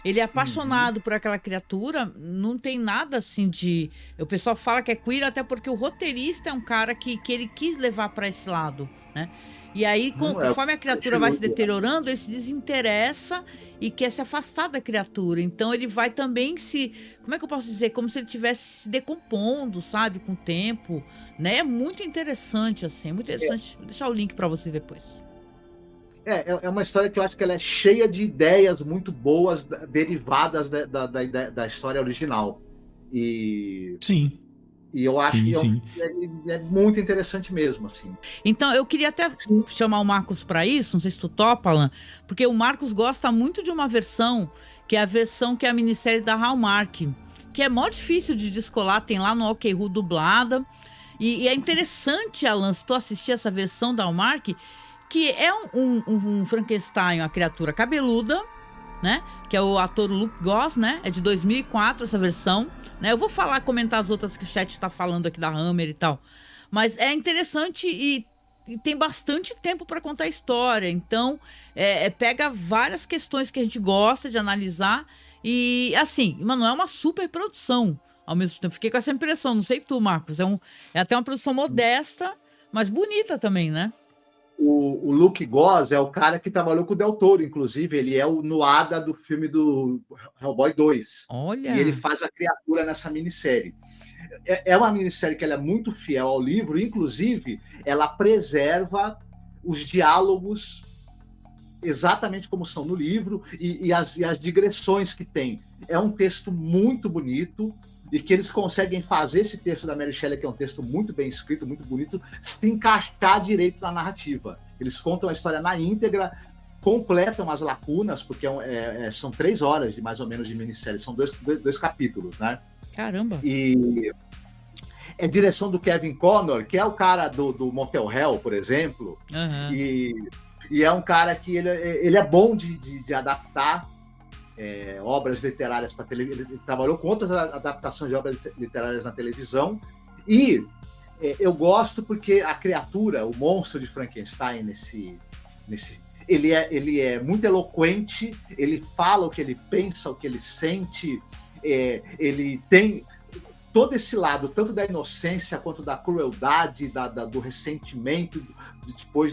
Ele é apaixonado por aquela criatura, não tem nada assim de... O pessoal fala que é queer até porque o roteirista é um cara que ele quis levar para esse lado, né? E aí, conforme a criatura vai se deteriorando, ele se desinteressa e quer se afastar da criatura. Então ele vai também como é que eu posso dizer? Como se ele estivesse se decompondo, sabe? Com o tempo, né? É muito interessante, assim, muito interessante. Vou deixar o link para vocês depois. É uma história que eu acho que ela é cheia de ideias muito boas, derivadas da história original. Sim. E eu acho que é muito interessante mesmo, assim. Então, eu queria até chamar o Marcos para isso, não sei se tu topa, Alan, porque o Marcos gosta muito de uma versão, que é a versão que é a minissérie da Hallmark, que é mó difícil de descolar, tem lá no OkRU dublada. E é interessante, Alan, se tu assistir essa versão da Hallmark, que é um Frankenstein, uma criatura cabeluda, né? Que é o ator Luke Goss, né? É de 2004 essa versão, né? Eu vou comentar as outras que o chat está falando aqui da Hammer e tal. Mas é interessante e tem bastante tempo para contar a história. Então, pega várias questões que a gente gosta de analisar e, assim, mas não é uma super produção ao mesmo tempo. Fiquei com essa impressão, não sei tu, Marcos. É até uma produção modesta, mas bonita também, né? O Luke Goss é o cara que trabalhou com o Del Toro, inclusive. Ele é o Nuada do filme do Hellboy 2. Olha! E ele faz a criatura nessa minissérie. É uma minissérie que ela é muito fiel ao livro, inclusive ela preserva os diálogos exatamente como são no livro e as digressões que tem. É um texto muito bonito, e que eles conseguem fazer esse texto da Mary Shelley, que é um texto muito bem escrito, muito bonito, se encaixar direito na narrativa. Eles contam a história na íntegra, completam as lacunas, porque são 3 horas, mais ou menos, de minissérie, são dois capítulos, né? Caramba! E é direção do Kevin Connor, que é o cara do Motel Hell, por exemplo, e é um cara que ele é bom de adaptar obras literárias para televisão. Ele trabalhou com outras adaptações de obras literárias na televisão E eu gosto porque a criatura, o monstro de Frankenstein, ele é muito eloquente, ele fala o que ele pensa, o que ele sente, ele tem todo esse lado, tanto da inocência quanto da crueldade, do ressentimento,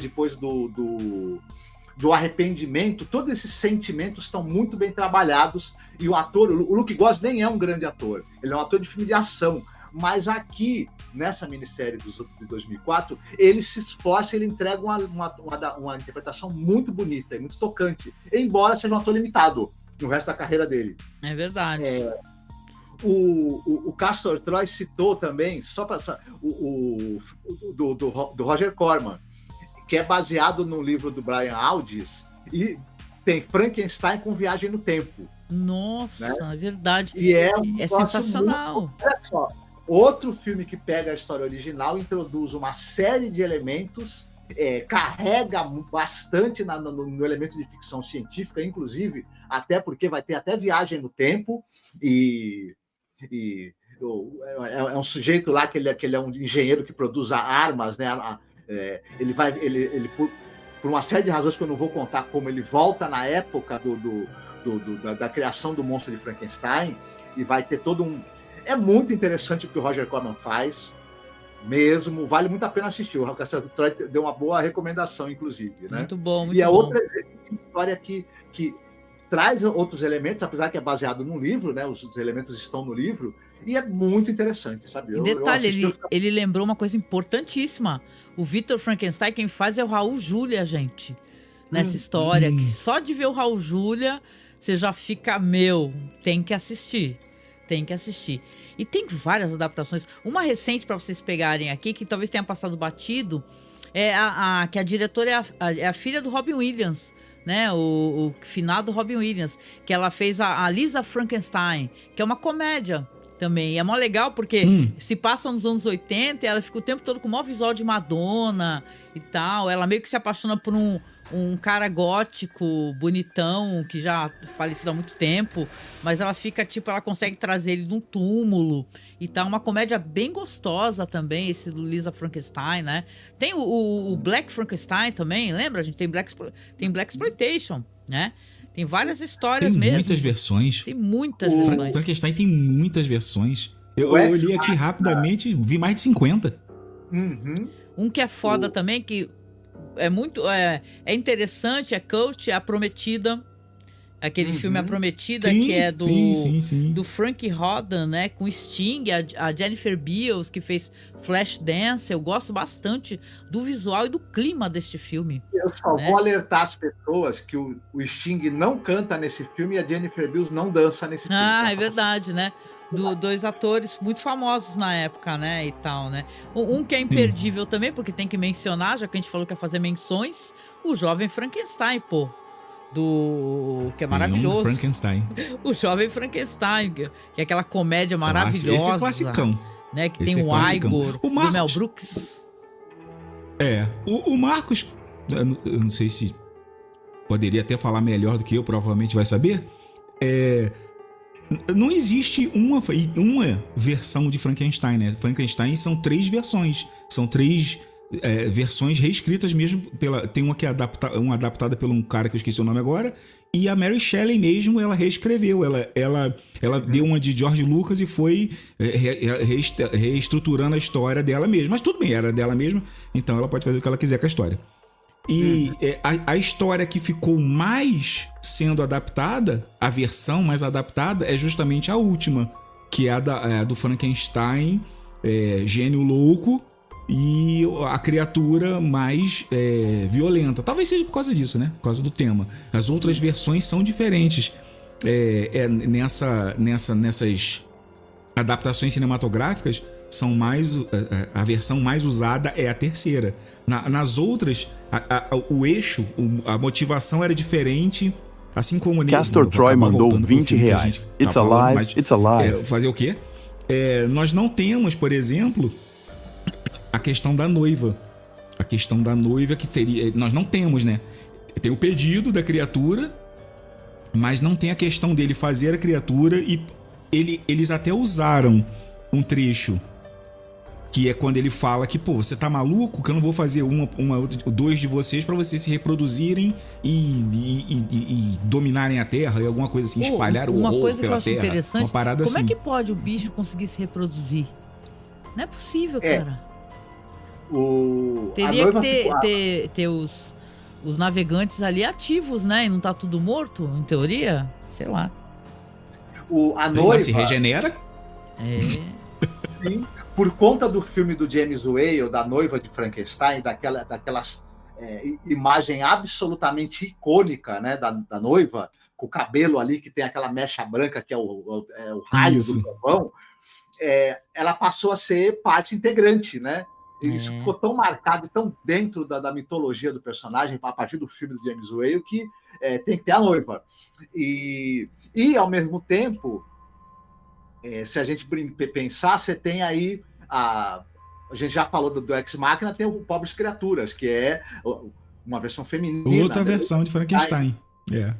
depois do arrependimento. Todos esses sentimentos estão muito bem trabalhados, e o ator, o Luke Goss, nem é um grande ator, ele é um ator de filme de ação, mas aqui, nessa minissérie de 2004, ele se esforça, ele entrega uma interpretação muito bonita e muito tocante, embora seja um ator limitado no resto da carreira dele. É verdade. O Castor Troy citou também, do Roger Corman, que é baseado no livro do Brian Aldiss, e tem Frankenstein com Viagem no Tempo. Nossa, né? É verdade. E é sensacional. Olha só, outro filme que pega a história original, introduz uma série de elementos, carrega bastante no elemento de ficção científica, inclusive, até porque vai ter até viagem no tempo, e é um sujeito lá que ele é um engenheiro que produz armas, né? Ele por uma série de razões que eu não vou contar, como ele volta na época da criação do monstro de Frankenstein, e vai ter todo um... É muito interessante o que o Roger Corman faz, mesmo, vale muito a pena assistir. O Castor Troy deu uma boa recomendação, inclusive, né? Muito bom, muito bom. E outra história que traz outros elementos, apesar que é baseado num livro, né? Os elementos estão no livro, e é muito interessante, sabe? E detalhe, ele lembrou uma coisa importantíssima. O Victor Frankenstein, quem faz é o Raul Julia, gente. Nessa história, que só de ver o Raul Julia, você já fica, tem que assistir. Tem que assistir. E tem várias adaptações. Uma recente, para vocês pegarem aqui, que talvez tenha passado batido, que a diretora é a filha do Robin Williams, né? O finado Robin Williams, que ela fez a Lisa Frankenstein, que é uma comédia também. E é mó legal porque se passa nos anos 80 e ela fica o tempo todo com o maior visual de Madonna e tal. Ela meio que se apaixona por um cara gótico, bonitão, que já falecido há muito tempo, mas ela fica, ela consegue trazer ele de um túmulo e tal. Uma comédia bem gostosa também, esse do Lisa Frankenstein, né? Tem o Black Frankenstein também, lembra? A gente tem Black Exploitation, né? Tem várias histórias mesmo. Tem muitas versões. Tem muitas versões. Frankenstein tem muitas versões. Eu li aqui rapidamente, vi mais de 50. Um que é foda também, que é muito... É interessante, é cult, é A Prometida. Aquele filme A Prometida, que é do Frank Rodan, né? Com Sting, a Jennifer Beals, que fez Flashdance. Eu gosto bastante do visual e do clima deste filme. Eu só vou alertar as pessoas que o Sting não canta nesse filme e a Jennifer Beals não dança nesse filme. É verdade, né? Dois atores muito famosos na época, né? E tal, né? Um que é imperdível também, porque tem que mencionar, já que a gente falou que ia fazer menções, o Jovem Frankenstein, pô. Que é maravilhoso. Frankenstein. O Jovem Frankenstein, que é aquela comédia maravilhosa. Esse é classicão. Né? Que tem o Igor, do Mel Brooks. O Marcos, eu não sei se poderia até falar melhor do que eu, provavelmente vai saber. Não existe uma versão de Frankenstein, né? Frankenstein são 3 versões. São 3 versões reescritas mesmo. Tem uma que é adaptada por um cara que eu esqueci o nome agora. E a Mary Shelley mesmo, ela reescreveu. Ela deu uma de George Lucas e foi reestruturando a história dela mesma. Mas tudo bem, era dela mesma. Então ela pode fazer o que ela quiser com a história. E a história que ficou mais sendo adaptada, a versão mais adaptada, é justamente a última, que é a do Frankenstein, gênio louco, e a criatura mais violenta. Talvez seja por causa disso, né? Por causa do tema. As outras versões são diferentes. Nessas adaptações cinematográficas, são a versão mais usada é a terceira. Nas outras, o eixo, a motivação era diferente, assim como... Castor Troy mandou R$20. It's alive, it's alive. Fazer o quê? Nós não temos, por exemplo, a questão da noiva. A questão da noiva que teria... Nós não temos, né? Tem o pedido da criatura, mas não tem a questão dele fazer a criatura, e eles até usaram um trecho Que é quando ele fala que, pô, você tá maluco? Que eu não vou fazer dois de vocês pra vocês se reproduzirem e dominarem a Terra e alguma coisa assim, espalhar o horror coisa que eu pela acho Terra. interessante, Uma parada como assim. é que pode o bicho conseguir se reproduzir? Não é possível, cara. Teria que ter os navegantes ali ativos, né? E não tá tudo morto, em teoria? Sei lá. A noiva se regenera? Sim, por conta do filme do James Whale, da noiva de Frankenstein, daquelas imagem absolutamente icônica, né, da noiva, com o cabelo ali, que tem aquela mecha branca, que é o raio do trovão, ela passou a ser parte integrante, né? E isso ficou tão marcado e tão dentro da mitologia do personagem, a partir do filme do James Whale, que tem que ter a noiva. E ao mesmo tempo, se a gente pensar, você tem aí a gente já falou do Ex Machina, tem o Pobres Criaturas, que é uma versão feminina. Outra versão de Frankenstein.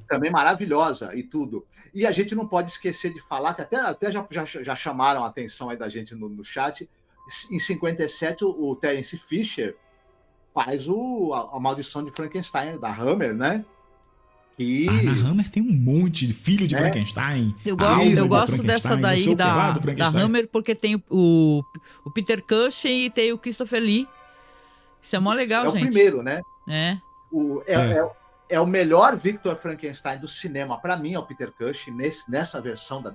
Também maravilhosa e tudo. E a gente não pode esquecer de falar, que até já chamaram a atenção aí da gente no chat, em 57 o Terence Fisher faz a Maldição de Frankenstein, da Hammer, né? Na Hammer tem um monte de filho de Frankenstein. Eu gosto dessa daí da Hammer, porque tem o Peter Cushing e tem o Christopher Lee. Isso é mó legal, gente. É o primeiro, né? É o melhor Victor Frankenstein do cinema, para mim, é o Peter Cushing, nessa versão da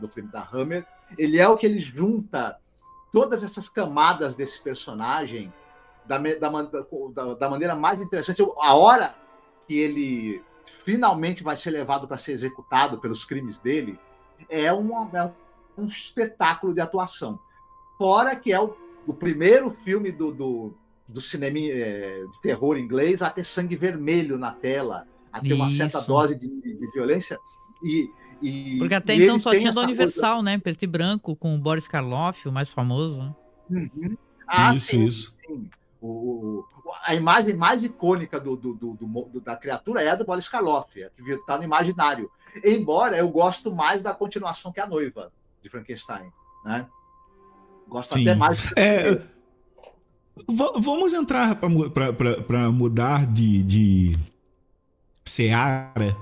Hammer. Ele é o que ele junta todas essas camadas desse personagem da maneira mais interessante. A hora que ele finalmente vai ser levado para ser executado pelos crimes dele, é um espetáculo de atuação. Fora que é o primeiro filme do cinema de terror inglês a ter sangue vermelho na tela, a ter uma certa dose de violência. Porque até então só tinha do Universal, né? Preto e branco, com o Boris Karloff, o mais famoso. Né? Uhum. Isso. Sim. A imagem mais icônica da criatura é a do Boris Karloff, que está no imaginário. Embora eu gosto mais da continuação, que é a noiva de Frankenstein, né? Gosto até mais. Vamos entrar para mudar de seara.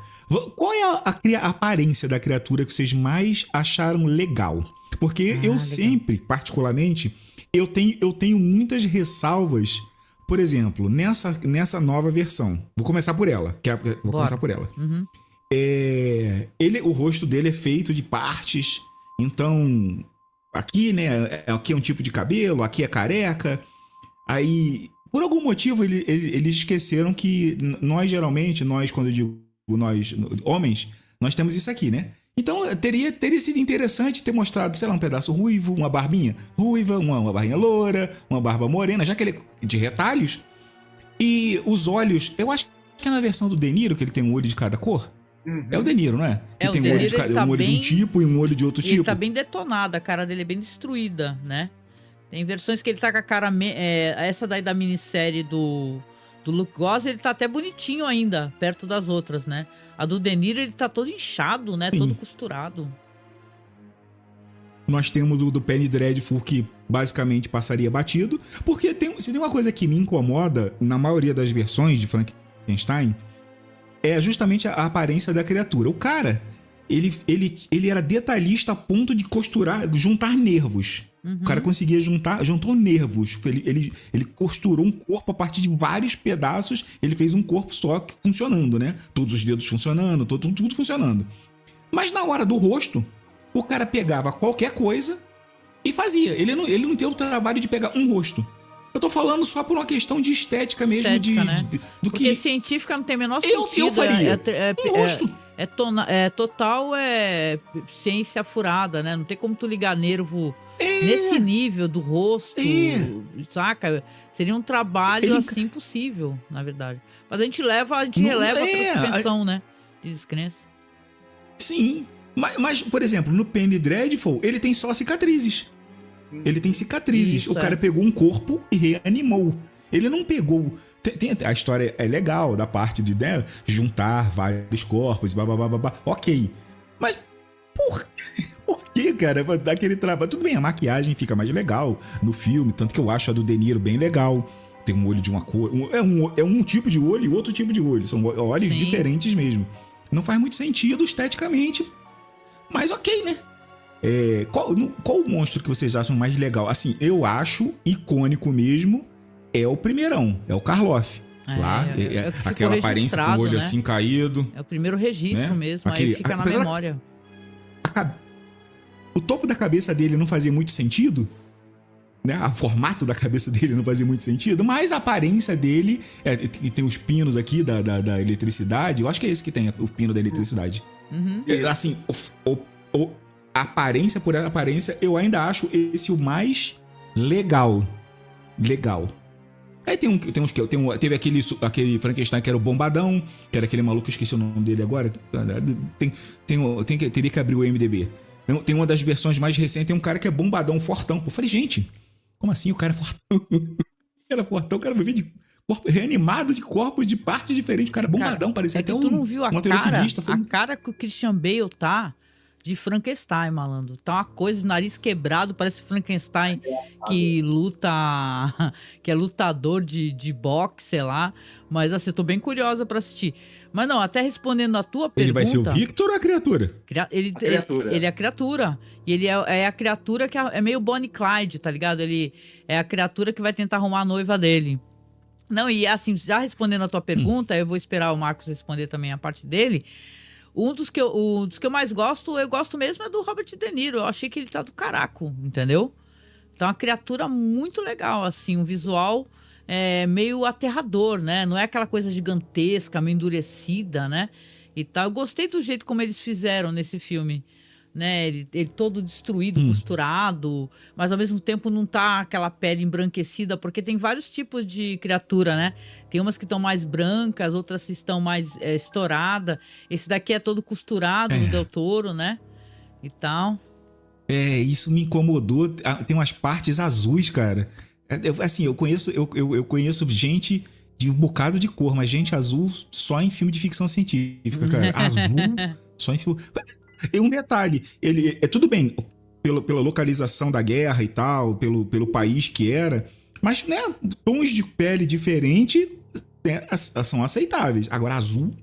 Qual é a aparência da criatura que vocês mais acharam legal? Porque eu sempre, particularmente, eu tenho muitas ressalvas. Por exemplo, nessa nova versão. Vou começar por ela. Uhum. O rosto dele é feito de partes. Então, aqui, né? Aqui é um tipo de cabelo, aqui é careca. Aí, por algum motivo, eles esqueceram que geralmente, quando eu digo nós, homens, nós temos isso aqui, né? Então, teria sido interessante ter mostrado, sei lá, um pedaço ruivo, uma barbinha ruiva, uma barbinha loura, uma barba morena, já que ele é de retalhos. E os olhos, eu acho que é na versão do De Niro, que ele tem um olho de cada cor. Uhum. É o De Niro, não é? Que tem um olho de um tipo e um olho de outro tipo. Ele tá bem detonado, a cara dele é bem destruída, né? Tem versões que ele tá com a cara... essa daí da minissérie do Luke Goss, ele tá até bonitinho ainda, perto das outras, né? A do De Niro, ele tá todo inchado, né? Sim. Todo costurado. Nós temos do Penny Dreadful, que basicamente passaria batido. Porque se tem uma coisa que me incomoda, na maioria das versões de Frankenstein, é justamente a aparência da criatura. O cara, ele era detalhista a ponto de juntar nervos. Uhum. O cara conseguia juntou nervos. Ele costurou um corpo a partir de vários pedaços. Ele fez um corpo só funcionando, né? Todos os dedos funcionando, tudo funcionando. Mas na hora do rosto, o cara pegava qualquer coisa e fazia. Ele não teve o trabalho de pegar um rosto. Eu tô falando só por uma questão de estética mesmo. Né? Porque científica não tem o menor sentido. Eu faria. Um rosto. Total ciência furada, né? Não tem como tu ligar nervo nesse nível do rosto, saca? Seria um trabalho assim impossível, na verdade. Mas a gente releva a suspensão, né? De descrença. Sim. Mas, por exemplo, no Penny Dreadful, ele tem só cicatrizes. Ele tem cicatrizes. Isso, o cara pegou um corpo e reanimou. Ele não pegou... A história é legal, da parte de juntar vários corpos, blá. Ok. Mas por Que, cara, dá aquele trabalho. Tudo bem, a maquiagem fica mais legal no filme, tanto que eu acho a do De Niro bem legal. Tem um olho de uma cor. É um tipo de olho e outro tipo de olho. São olhos Sim. diferentes mesmo. Não faz muito sentido esteticamente, mas ok, né? Qual o monstro que vocês acham mais legal? Assim, eu acho icônico mesmo é o primeirão, é o Karloff. Lá, o que ficou aquela aparência com o olho registrado, né? assim caído. É o primeiro registro né? mesmo, aí fica na apesar memória. O topo da cabeça dele não fazia muito sentido, né? O formato da cabeça dele não fazia muito sentido, mas a aparência dele, e tem os pinos aqui da eletricidade, eu acho que é esse que tem o pino da eletricidade. Uhum. Assim, a aparência por aparência, eu ainda acho esse o mais legal. Aí teve aquele Frankenstein que era o bombadão, que era aquele maluco, eu esqueci o nome dele agora. Teria que abrir o IMDb. Tem uma das versões mais recentes, tem um cara que é bombadão, fortão. Eu falei, gente, como assim o cara é fortão? O cara vivia de corpo reanimado, de corpo de parte diferente. O cara é bombadão, parecia até tu não viu a halterofilista. a cara que o Christian Bale tá de Frankenstein, malandro. Tá uma coisa, nariz quebrado, parece Frankenstein que luta, que é lutador de boxe, sei lá. Mas assim, eu tô bem curiosa pra assistir. Mas não, até respondendo a tua pergunta... Ele vai ser o Victor ou a criatura? Criatura. Ele é a criatura. E ele é a criatura que é meio Bonnie e Clyde, tá ligado? Ele é a criatura que vai tentar arrumar a noiva dele. Não, e assim, já respondendo a tua pergunta, eu vou esperar o Marcos responder também a parte dele. Um dos que eu mais gosto, eu gosto mesmo, é do Robert De Niro. Eu achei que ele tá do caraco, entendeu? Então, é uma criatura muito legal, assim, um visual meio aterrador, né? Não é aquela coisa gigantesca, meio endurecida, né? E tal. Eu gostei do jeito como eles fizeram nesse filme, né? Ele todo destruído, costurado, mas ao mesmo tempo não tá aquela pele embranquecida, porque tem vários tipos de criatura, né? Tem umas que estão mais brancas, outras que estão mais estouradas. Esse daqui é todo costurado no Del Toro, né? E tal. Isso me incomodou. Tem umas partes azuis, cara. Assim, eu conheço gente de um bocado de cor, mas gente azul só em filme de ficção científica, cara. Azul só em filme... E um detalhe, ele tudo bem, pela localização da guerra e tal, pelo país que era, mas, né, tons de pele diferentes são aceitáveis. Agora, azul...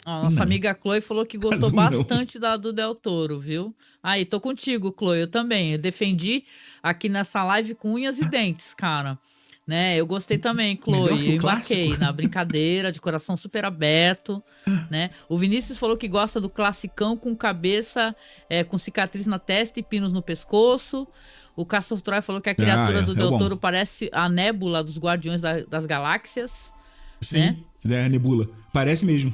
Nossa amiga Chloe falou que gostou bastante do Del Toro, viu? Aí, tô contigo, Chloe, eu também. Eu defendi aqui nessa live com unhas e dentes, cara. Né? Eu gostei também, Chloe. Eu embarquei na brincadeira, de coração super aberto, né? O Vinícius falou que gosta do classicão com cabeça, com cicatriz na testa e pinos no pescoço. O Castor Troy falou que a criatura do Del Toro parece a nébula dos Guardiões das Galáxias. Sim, né? A nebula. Parece mesmo,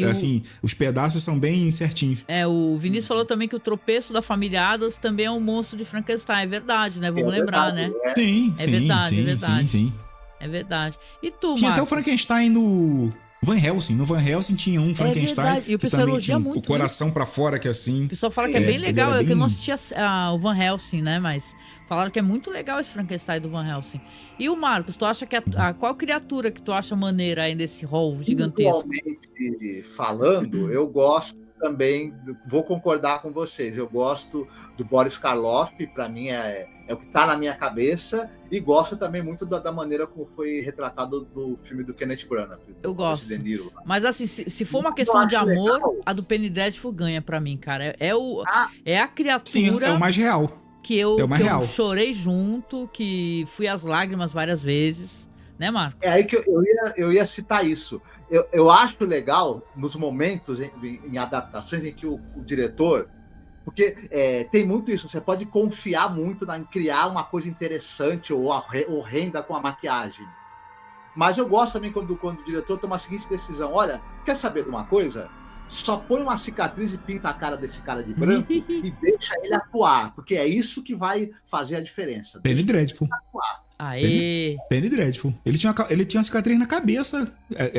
assim, os pedaços são bem certinhos. O Vinícius falou também que o tropeço da família Addams também é um monstro de Frankenstein. É verdade, né? Vamos lembrar, né? Sim, é verdade. Sim. É verdade. E tu, tinha Marcos? até o Frankenstein no Van Helsing. No Van Helsing tinha um Frankenstein e o que pessoal também elogia tinha muito, o coração pra fora, que assim... O pessoal fala que é bem legal. Que eu não assisti o Van Helsing, né? Mas falaram que é muito legal esse Frankenstein do Van Helsing. E o Marcos, tu acha que qual criatura que tu acha maneira aí nesse rol gigantesco? Atualmente falando, eu gosto também, vou concordar com vocês, eu gosto do Boris Karloff, para mim é o que está na minha cabeça, e gosto também muito da maneira como foi retratado do filme do Kenneth Branagh. Eu gosto. Mas assim, se for uma questão de amor, legal, a do Penny Dreadful ganha para mim, cara. É a criatura... Sim, é o mais real. Que eu chorei junto, que fui às lágrimas várias vezes, né, Marcos? É aí que eu ia citar isso. Eu acho legal nos momentos em adaptações em que o diretor... Porque tem muito isso, você pode confiar muito em criar uma coisa interessante ou horrenda com a maquiagem. Mas eu gosto também quando o diretor toma a seguinte decisão: olha, quer saber de uma coisa? Só põe uma cicatriz e pinta a cara desse cara de branco e deixa ele atuar, porque é isso que vai fazer a diferença. Penny Dreadful. Aê! Penny Dreadful. Ele tinha uma cicatriz na cabeça.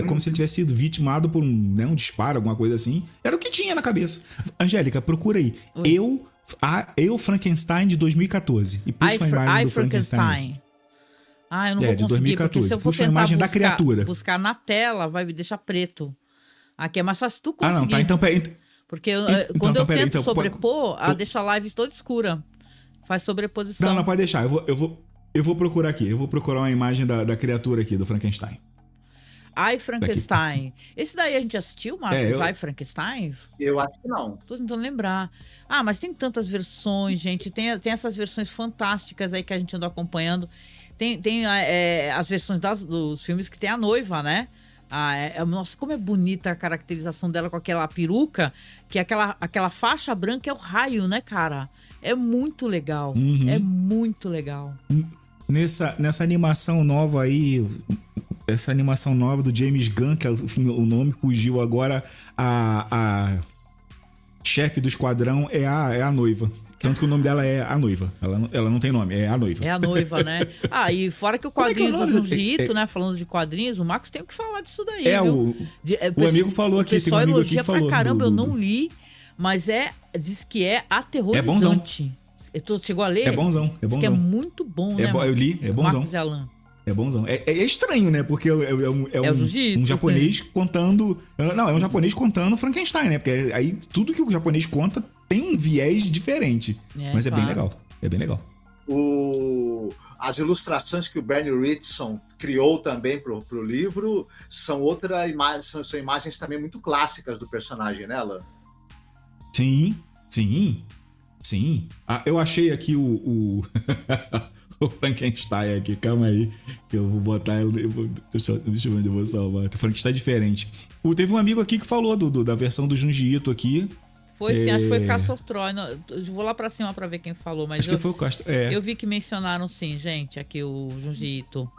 Como se ele tivesse sido vitimado por um disparo, alguma coisa assim. Era o que tinha na cabeça. Angélica, procura aí. Eu Frankenstein de 2014. E puxa a imagem do Frankenstein. Eu não vou de 2014. Se eu for puxa a imagem da criatura. Buscar na tela, vai me deixar preto. Aqui é mais fácil tu conseguir. Então Porque Então, quando eu peraí, tento então, sobrepor, deixa a live toda escura. Faz sobreposição. Não, pode deixar. Eu vou procurar aqui. Eu vou procurar uma imagem da criatura aqui, do Frankenstein. Ai, Frankenstein. Esse daí a gente assistiu, Marcos? Ai, Frankenstein? Eu acho que não. Tô tentando lembrar. Ah, mas tem tantas versões, gente. Tem essas versões fantásticas aí que a gente andou acompanhando. Tem as versões dos filmes que tem a noiva, né? Nossa, como é bonita a caracterização dela com aquela peruca, que aquela faixa branca é o raio, né, cara? É muito legal. Uhum. É muito legal. Nessa animação nova aí, essa animação nova do James Gunn, que o nome fugiu agora, a chefe do esquadrão é a noiva. Tanto que o nome dela é a noiva. Ela não tem nome, é a noiva. É a noiva, né? E fora que o quadrinho do Junjito, né? Falando de quadrinhos, o Marcos tem o que falar disso daí, viu? O amigo falou aqui, tem um amigo aqui que falou. Pra caramba, eu não li, mas diz que é aterrorizante. É bonzão. Chegou a ler? É bonzão. Diz que é muito bom, né? Eu li, é bonzão. Marcos e Alan. É bonzão. É estranho, né? Porque é um japonês contando... Não, é um japonês contando Frankenstein, né? Porque aí tudo que o japonês conta tem um viés diferente. Mas claro. É bem legal. É bem legal. As ilustrações que o Bernie Wrightson criou também pro livro são são imagens também muito clássicas do personagem, né, Alan? Sim. Eu achei aqui o Frankenstein aqui, calma aí, que eu vou botar, deixa eu ver onde eu vou salvar. O Frankenstein é diferente. Teve um amigo aqui que falou da versão do Junji Ito aqui. Foi sim, acho que foi Castor Troy. Eu vou lá pra cima pra ver quem falou, mas acho que foi o Castor. Eu vi que mencionaram sim, gente, aqui o Junji Ito.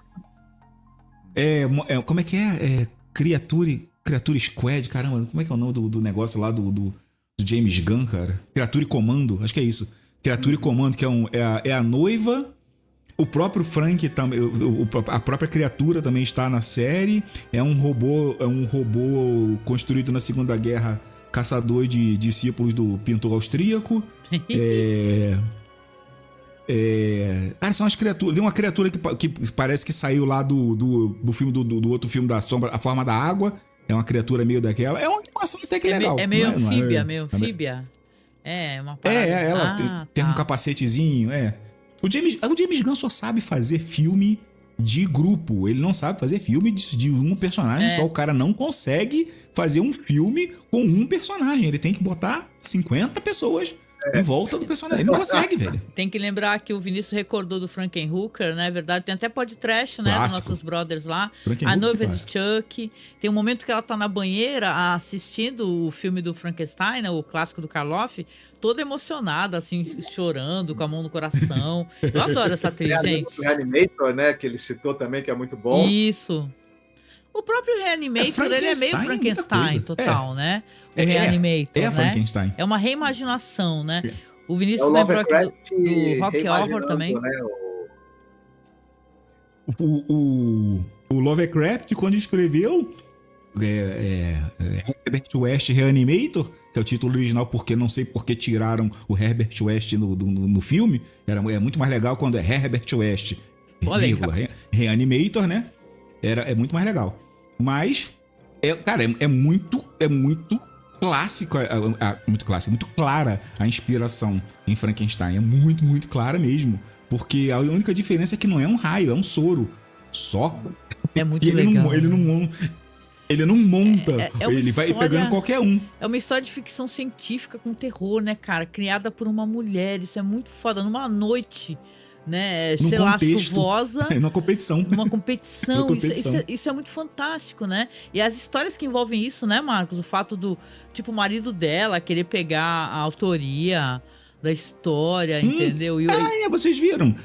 Como é que é? Criatura Squad, caramba, como é que é o nome do negócio lá do James Gunn, cara? Criatura e Comando, acho que é isso. Criatura e Comando, que é a noiva. O próprio Frank, a própria criatura também está na série. É um robô construído na Segunda Guerra, caçador de discípulos do pintor austríaco. Cara, são as criaturas. Tem uma criatura que parece que saiu lá do filme do outro filme da Sombra, A Forma da Água. É uma criatura meio daquela. É uma animação até que legal. É meio anfíbia, É uma parada. Ela tem um capacetezinho, O James Gunn só sabe fazer filme de grupo. Ele não sabe fazer filme de um personagem só. O cara não consegue fazer um filme com um personagem. Ele tem que botar 50 pessoas em volta do personagem. Ele não consegue, velho. Tem que lembrar que o Vinícius recordou do Frankenhooker, né? É verdade. Tem até podcast, né? Dos nossos brothers lá. A noiva de Chuck. Tem um momento que ela tá na banheira assistindo o filme do Frankenstein, né? O clássico do Karloff. Toda emocionada, assim, chorando, com a mão no coração. Eu adoro essa atriz, gente. O Reanimator, né? Que ele citou também, que é muito bom. Isso. O próprio Reanimator, ele é meio Frankenstein total, né? O Reanimator, né? Frankenstein. É uma reimaginação, né? O Vinícius lembrou aqui do Rock Horror também. Né? O Lovecraft, quando escreveu Herbert West Reanimator, que é o título original, porque não sei por que tiraram o Herbert West no filme. É muito mais legal quando é Herbert West, Reanimator, né? É muito mais legal. Mas, cara, é muito clássico, muito clássico, muito clara a inspiração em Frankenstein. É muito, muito clara mesmo. Porque a única diferença é que não é um raio, é um soro. Só. É muito legal. Ele não monta, ele vai pegando qualquer um. É uma história de ficção científica com terror, né, cara? Criada por uma mulher, isso é muito foda. Numa noite, né, sei lá, chuvosa. Numa competição. Isso é muito fantástico, né? E as histórias que envolvem isso, né, Marcos? O fato do, tipo, o marido dela querer pegar a autoria da história, entendeu? Vocês viram?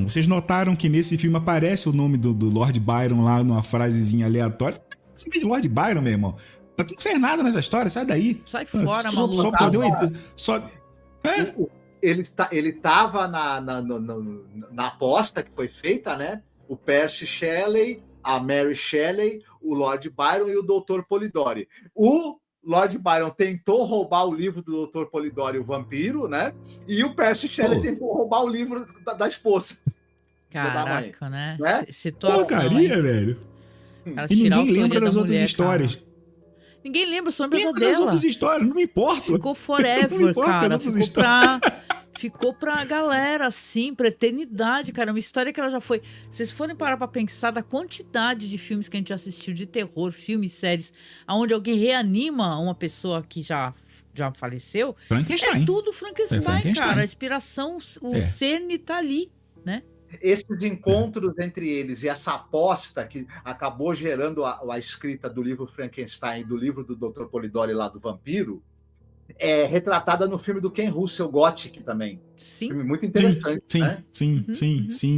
Vocês notaram que nesse filme aparece o nome do Lord Byron lá numa frasezinha aleatória? Você vê de Lord Byron, meu irmão? Não fez nada nessa história, sai daí. Sai fora, maluco. Ele tava na aposta que foi feita, né? O Percy Shelley, a Mary Shelley, o Lord Byron e o Dr. Polidori. O Lord Byron tentou roubar o livro do Dr. Polidori, o vampiro, né? E o Percy Shelley tentou roubar o livro da esposa. Caraca, né? Porcaria, velho. E ninguém lembra das outras histórias. Ninguém lembra, só lembra Lembra dela. das outras histórias, não me importa. Ficou forever, Não me importa as cara. outras histórias. Ficou pra galera, assim, pra eternidade, cara. Uma história que ela já foi... Se vocês forem parar pra pensar da quantidade de filmes que a gente assistiu, de terror, filmes, séries, onde alguém reanima uma pessoa que já faleceu, Frankenstein. é tudo Frankenstein, Frankenstein. cara. A inspiração, o cerne tá ali, né? Esses encontros entre eles e essa aposta que acabou gerando a escrita do livro Frankenstein e do livro do Dr. Polidori lá do vampiro, é retratada no filme do Ken Russell, Gothic, também. Sim. Filme muito interessante, sim, né?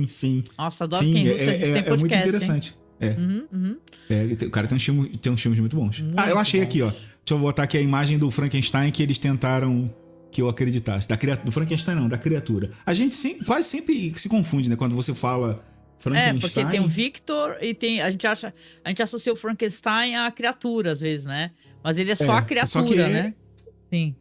sim. Nossa, adoro Sim, Ken Russell, a gente tem é podcast, muito interessante. O cara tem uns filmes muito bons. Muito eu achei bom. aqui, ó. Deixa eu botar aqui a imagem do Frankenstein que eles tentaram que eu acreditasse. Do Frankenstein não, da criatura. A gente quase sempre se confunde, né? Quando você fala Frankenstein. Porque tem o Victor e tem... A gente associa o Frankenstein à criatura, às vezes, né? Mas ele é só a criatura, só que né? Sim.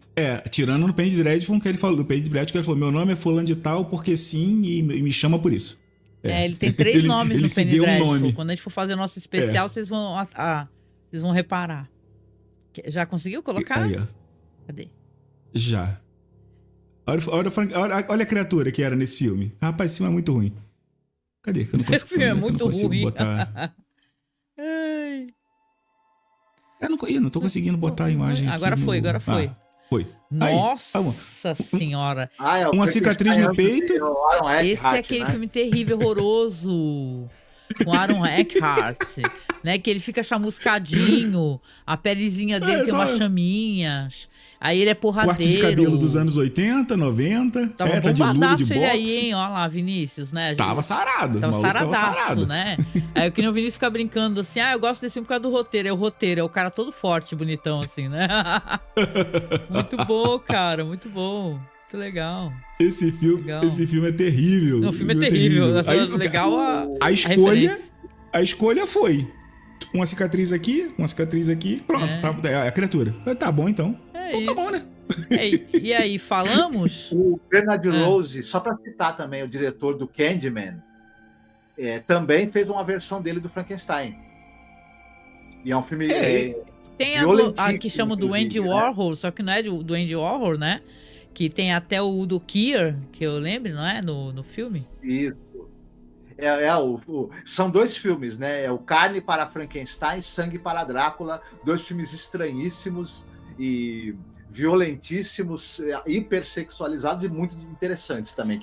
Tirando no Penny Dreadful, que ele falou, do Penny Dreadful, que ele falou, meu nome é fulano de tal porque sim, e me chama por isso. Ele tem 3 nomes ele no se Penny deu Dreadful. nome. Quando a gente for fazer o nosso especial, vocês vão reparar. Já conseguiu colocar? Aí, ó. Cadê? Já. Olha a criatura que era nesse filme. Rapaz, esse filme é muito ruim. Cadê? Que eu não consigo, Esse filme é muito ruim. botar. Ai. Eu não tô conseguindo botar a imagem aqui. Agora foi. Foi. Nossa senhora. Uma cicatriz no peito. Esse é aquele filme terrível, horroroso. Com Aaron Eckhart, né? Que ele fica chamuscadinho, a pelezinha dele tem umas chaminhas. Aí ele é porradeiro. Corte de cabelo dos anos 80, 90. Tava tá de luva de boxe. ele aí, hein? Olha lá, Vinícius, né? Tava sarado. Tava saradaço, né? Aí que nem o Vinícius fica brincando assim, eu gosto desse filme por causa do roteiro. É o roteiro, é o cara todo forte, bonitão, assim, né? Muito bom, cara, muito bom. Muito legal. Esse filme é terrível. Não, o filme é terrível. Aí, legal a escolha foi uma cicatriz aqui, pronto, é a criatura. Tá bom, então. Tá bom, né? E aí, falamos? O Bernard Rose, só para citar também, o diretor do Candyman, também fez uma versão dele do Frankenstein. E é um filme tem a que chama do Andy Warhol, só que não é do Andy Warhol, né? Que tem até o Udo Kier, que eu lembro, não é? No filme. Isso. São 2 filmes, né? É o Carne para Frankenstein, Sangue para Drácula. 2 filmes estranhíssimos e violentíssimos, hipersexualizados e muito interessantes também.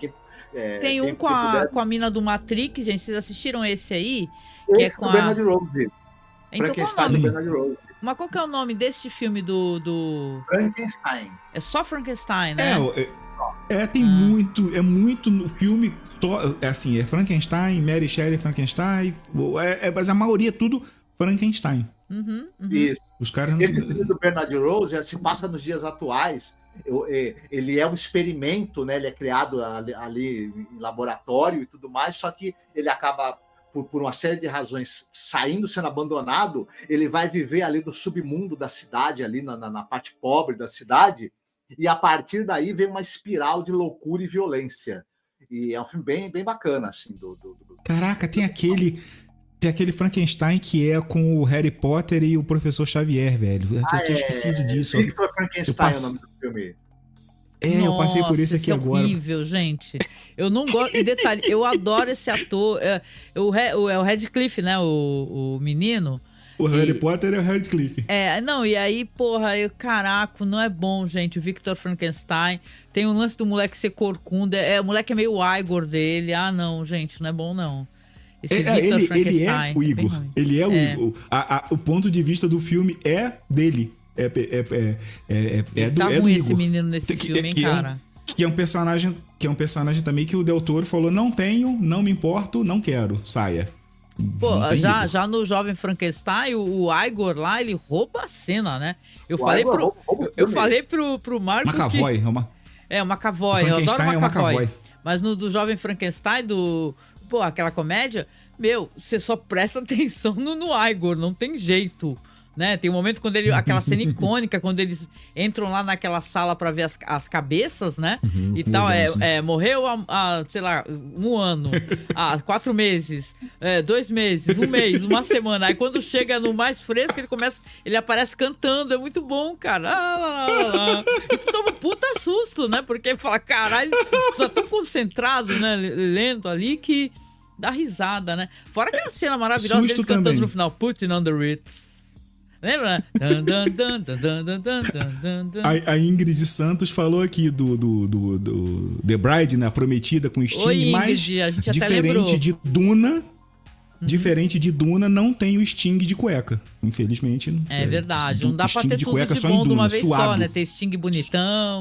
Tem um com a mina do Matrix, gente. Vocês assistiram esse aí? Esse com Bernard Rose. Então qual é o nome? Bernard Rose. Mas qual que é o nome desse filme do... Frankenstein. É só Frankenstein, né? Tem muito... É muito no filme... É Frankenstein, Mary Shelley Frankenstein... Mas a maioria é tudo Frankenstein. Isso. Os caras Esse filme do Bernard Rose se passa nos dias atuais. Ele é um experimento, né? Ele é criado ali em laboratório e tudo mais, só que ele acaba... Por uma série de razões, sendo abandonado, ele vai viver ali no submundo da cidade, ali na parte pobre da cidade, e a partir daí vem uma espiral de loucura e violência. E é um filme bem, bem bacana, assim. Caraca, tem aquele Frankenstein que é com o Harry Potter e o Professor Xavier, velho. Eu tinha esquecido disso. Victor Frankenstein é o nome do filme. Nossa, eu passei por esse aqui agora. É horrível, gente. Eu não gosto. E detalhe, eu adoro esse ator. É o Radcliffe, né? O menino. O Harry Potter é o Radcliffe. E aí, porra, caraca, não é bom, gente. O Victor Frankenstein. Tem o lance do moleque ser corcunda. O moleque é meio Igor dele. Ah, não, gente, não é bom, não. Esse Victor Frankenstein. Ele é o Igor. Ele é o Igor. O ponto de vista do filme é dele. Tá do ruim Igor. esse menino nesse filme, hein, cara? Que é um personagem também que o Del Toro falou: não tenho, não me importo, não quero, saia. Pô, já no Jovem Frankenstein, o Igor lá, ele rouba a cena, né? Eu falei pro Marcos McAvoy, o McAvoy, eu adoro o McAvoy. Mas no do Jovem Frankenstein, aquela comédia, você só presta atenção no Igor, não tem jeito. né? Tem um momento quando aquela cena icônica, quando eles entram lá naquela sala pra ver as cabeças, né? E tal, morreu há, sei lá, 1 ano, 4 meses, 2 meses, 1 mês, 1 semana. Aí quando chega no mais fresco, ele aparece cantando, é muito bom, cara. E tu toma um puta susto, né? Porque fala, caralho, tu tá tão concentrado, né? Lendo ali que dá risada, né? Fora aquela cena maravilhosa Susto deles cantando também. no final, Putting on the Ritz. Lembra? A Ingrid Santos falou aqui do The Bride, né? A Prometida com Sting, Oi, mas Ingrid, a gente até lembrou. Diferente de Duna, não tem o Sting de cueca. Infelizmente. É verdade. Não dá pra Sting ter de tudo cueca de só bom em de uma Duna, vez suado. só, né? Ter Sting bonitão.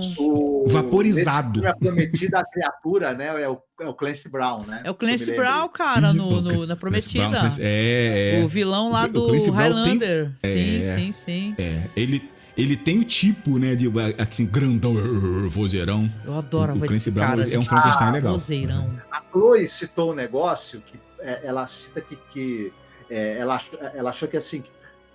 Vaporizado. Nesse filme, a Prometida, a criatura, né? É o Clancy Brown, né? É o Clancy Brown, cara, na Prometida. O vilão lá do Highlander. Sim. Ele tem o tipo, né, de assim, grandão, vozeirão. Eu adoro a o voz Clancy desse Brown cara, é um gente. Frankenstein legal. Vozeirão. A Chloe citou um negócio que ela cita que ela achou que assim,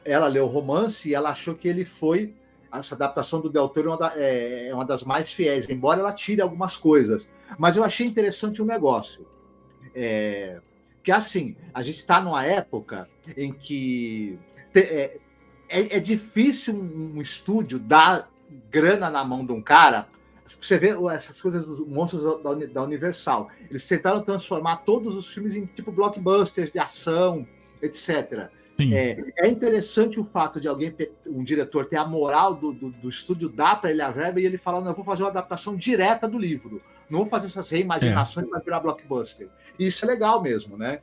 ela leu o romance e ela achou que ele foi, essa adaptação do Del Toro é uma das mais fiéis, embora ela tire algumas coisas. Mas eu achei interessante um negócio. Que assim, a gente está numa época em que é difícil um estúdio dar grana na mão de um cara. Você vê essas coisas dos monstros da Universal. Eles tentaram transformar todos os filmes em tipo blockbusters de ação, etc. É interessante o fato de um diretor ter a moral do estúdio dar para ele a verba e ele falar, não, eu vou fazer uma adaptação direta do livro. Não vou fazer essas reimaginações para virar blockbuster. E isso é legal mesmo, né?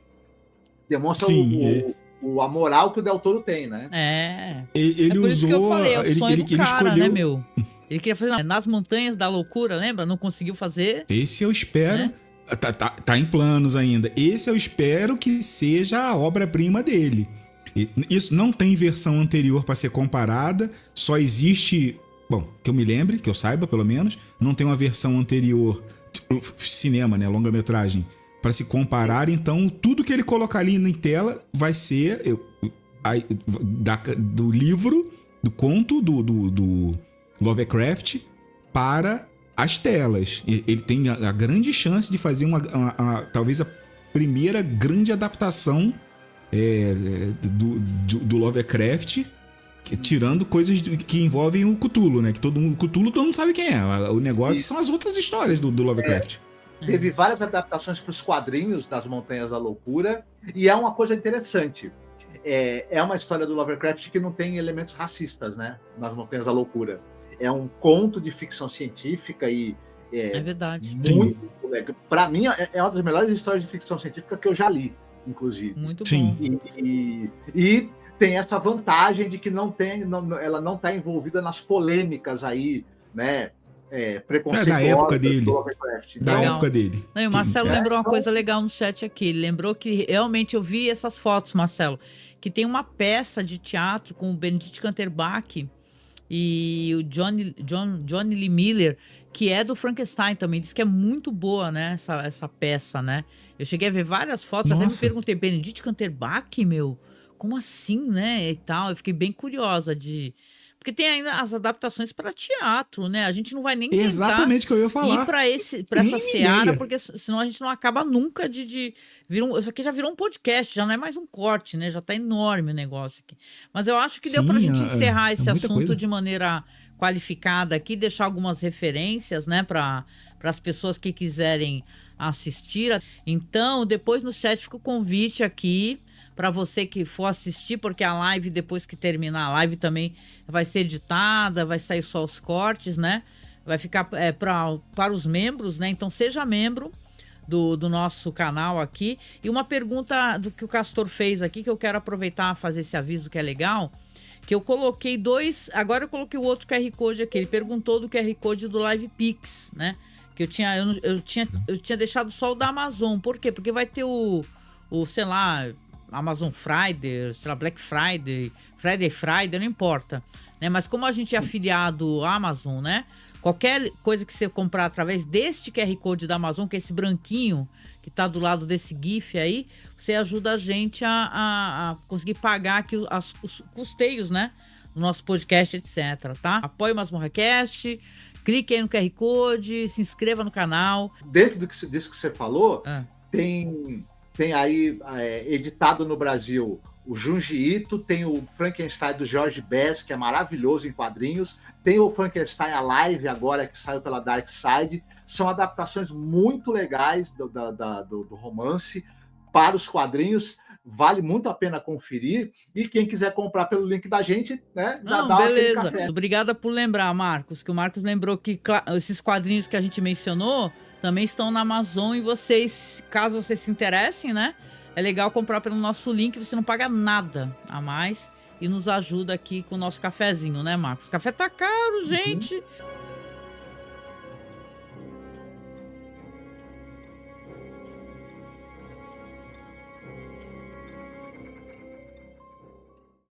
Demonstra a moral que o Del Toro tem, né? Ele por isso usou, que eu falei, é o sonho do cara, escolheu, né, meu? Ele queria fazer Nas Montanhas da Loucura, lembra? Não conseguiu fazer. Esse eu espero. Tá em planos ainda. Esse eu espero que seja a obra-prima dele. Isso não tem versão anterior para ser comparada. Só existe. Bom, que eu me lembre, que eu saiba pelo menos. Não tem uma versão anterior. Cinema, né? Longa-metragem. Para se comparar. Então, tudo que ele colocar ali na tela vai ser do livro, do conto do Lovecraft para as telas. Ele tem a grande chance de fazer talvez a primeira grande adaptação do Lovecraft, tirando coisas que envolvem o Cthulhu, né? Que todo mundo sabe quem é. O negócio são as outras histórias do Lovecraft. Teve várias adaptações para os quadrinhos das Montanhas da Loucura, e é uma coisa interessante. É uma história do Lovecraft que não tem elementos racistas, né? Nas Montanhas da Loucura. É um conto de ficção científica e é verdade. Muito legal. Para mim, é uma das melhores histórias de ficção científica que eu já li, inclusive. Muito bom. E tem essa vantagem de que ela não está envolvida nas polêmicas aí, né? Preconceituosas da época dele. do Lovecraft. Da época dele. Não, e o Marcelo lembrou uma coisa legal no chat aqui. Ele lembrou que realmente eu vi essas fotos, Marcelo, que tem uma peça de teatro com o Benedict Cumberbatch e o Johnny Lee Miller, que é do Frankenstein também. Diz que é muito boa, né? Essa peça, né? Eu cheguei a ver várias fotos, até me perguntei, Benedict Cumberbatch, meu? Como assim, né? E tal. Eu fiquei bem curiosa porque tem ainda as adaptações para teatro, né? A gente não vai nem tentar exatamente o que eu ia falar. Ir para essa seara, porque senão a gente não acaba nunca de isso aqui já virou um podcast, já não é mais um corte, né? Já tá enorme o negócio aqui. Mas eu acho que deu pra gente encerrar esse assunto de maneira qualificada aqui, deixar algumas referências, né? Para as pessoas que quiserem assistir. Então, depois no chat fica o convite aqui para você que for assistir, porque a live, depois que terminar a live também vai ser editada, vai sair só os cortes, né? Vai ficar para os membros, né? Então seja membro do nosso canal aqui. E uma pergunta do que o Castor fez aqui, que eu quero aproveitar e fazer esse aviso que é legal, que eu coloquei agora eu coloquei o outro QR Code aqui. Ele perguntou do QR Code do LivePix, né? Que eu tinha deixado só o da Amazon. Por quê? Porque vai ter o sei lá, Amazon Friday, sei lá, Black Friday, Friday, não importa, né? Mas como a gente é afiliado à Amazon, né? Qualquer coisa que você comprar através deste QR Code da Amazon, que é esse branquinho que tá do lado desse GIF aí, você ajuda a gente a conseguir pagar aqui os custeios, né? Do nosso podcast, etc, tá? Apoie o MasmorraCast, clique aí no QR Code, se inscreva no canal. Dentro disso que você falou, tem aí editado no Brasil o Junji Ito, tem o Frankenstein do George Bess, que é maravilhoso em quadrinhos, tem o Frankenstein Alive agora, que saiu pela Dark Side. São adaptações muito legais do romance para os quadrinhos. Vale muito a pena conferir. E quem quiser comprar pelo link da gente, né? Não, dá beleza. aquele café. Obrigada por lembrar, Marcos, que o Marcos lembrou que esses quadrinhos que a gente mencionou também estão na Amazon e vocês, caso vocês se interessem, né? É legal comprar pelo nosso link, você não paga nada a mais e nos ajuda aqui com o nosso cafezinho, né, Marcos? O café tá caro, gente.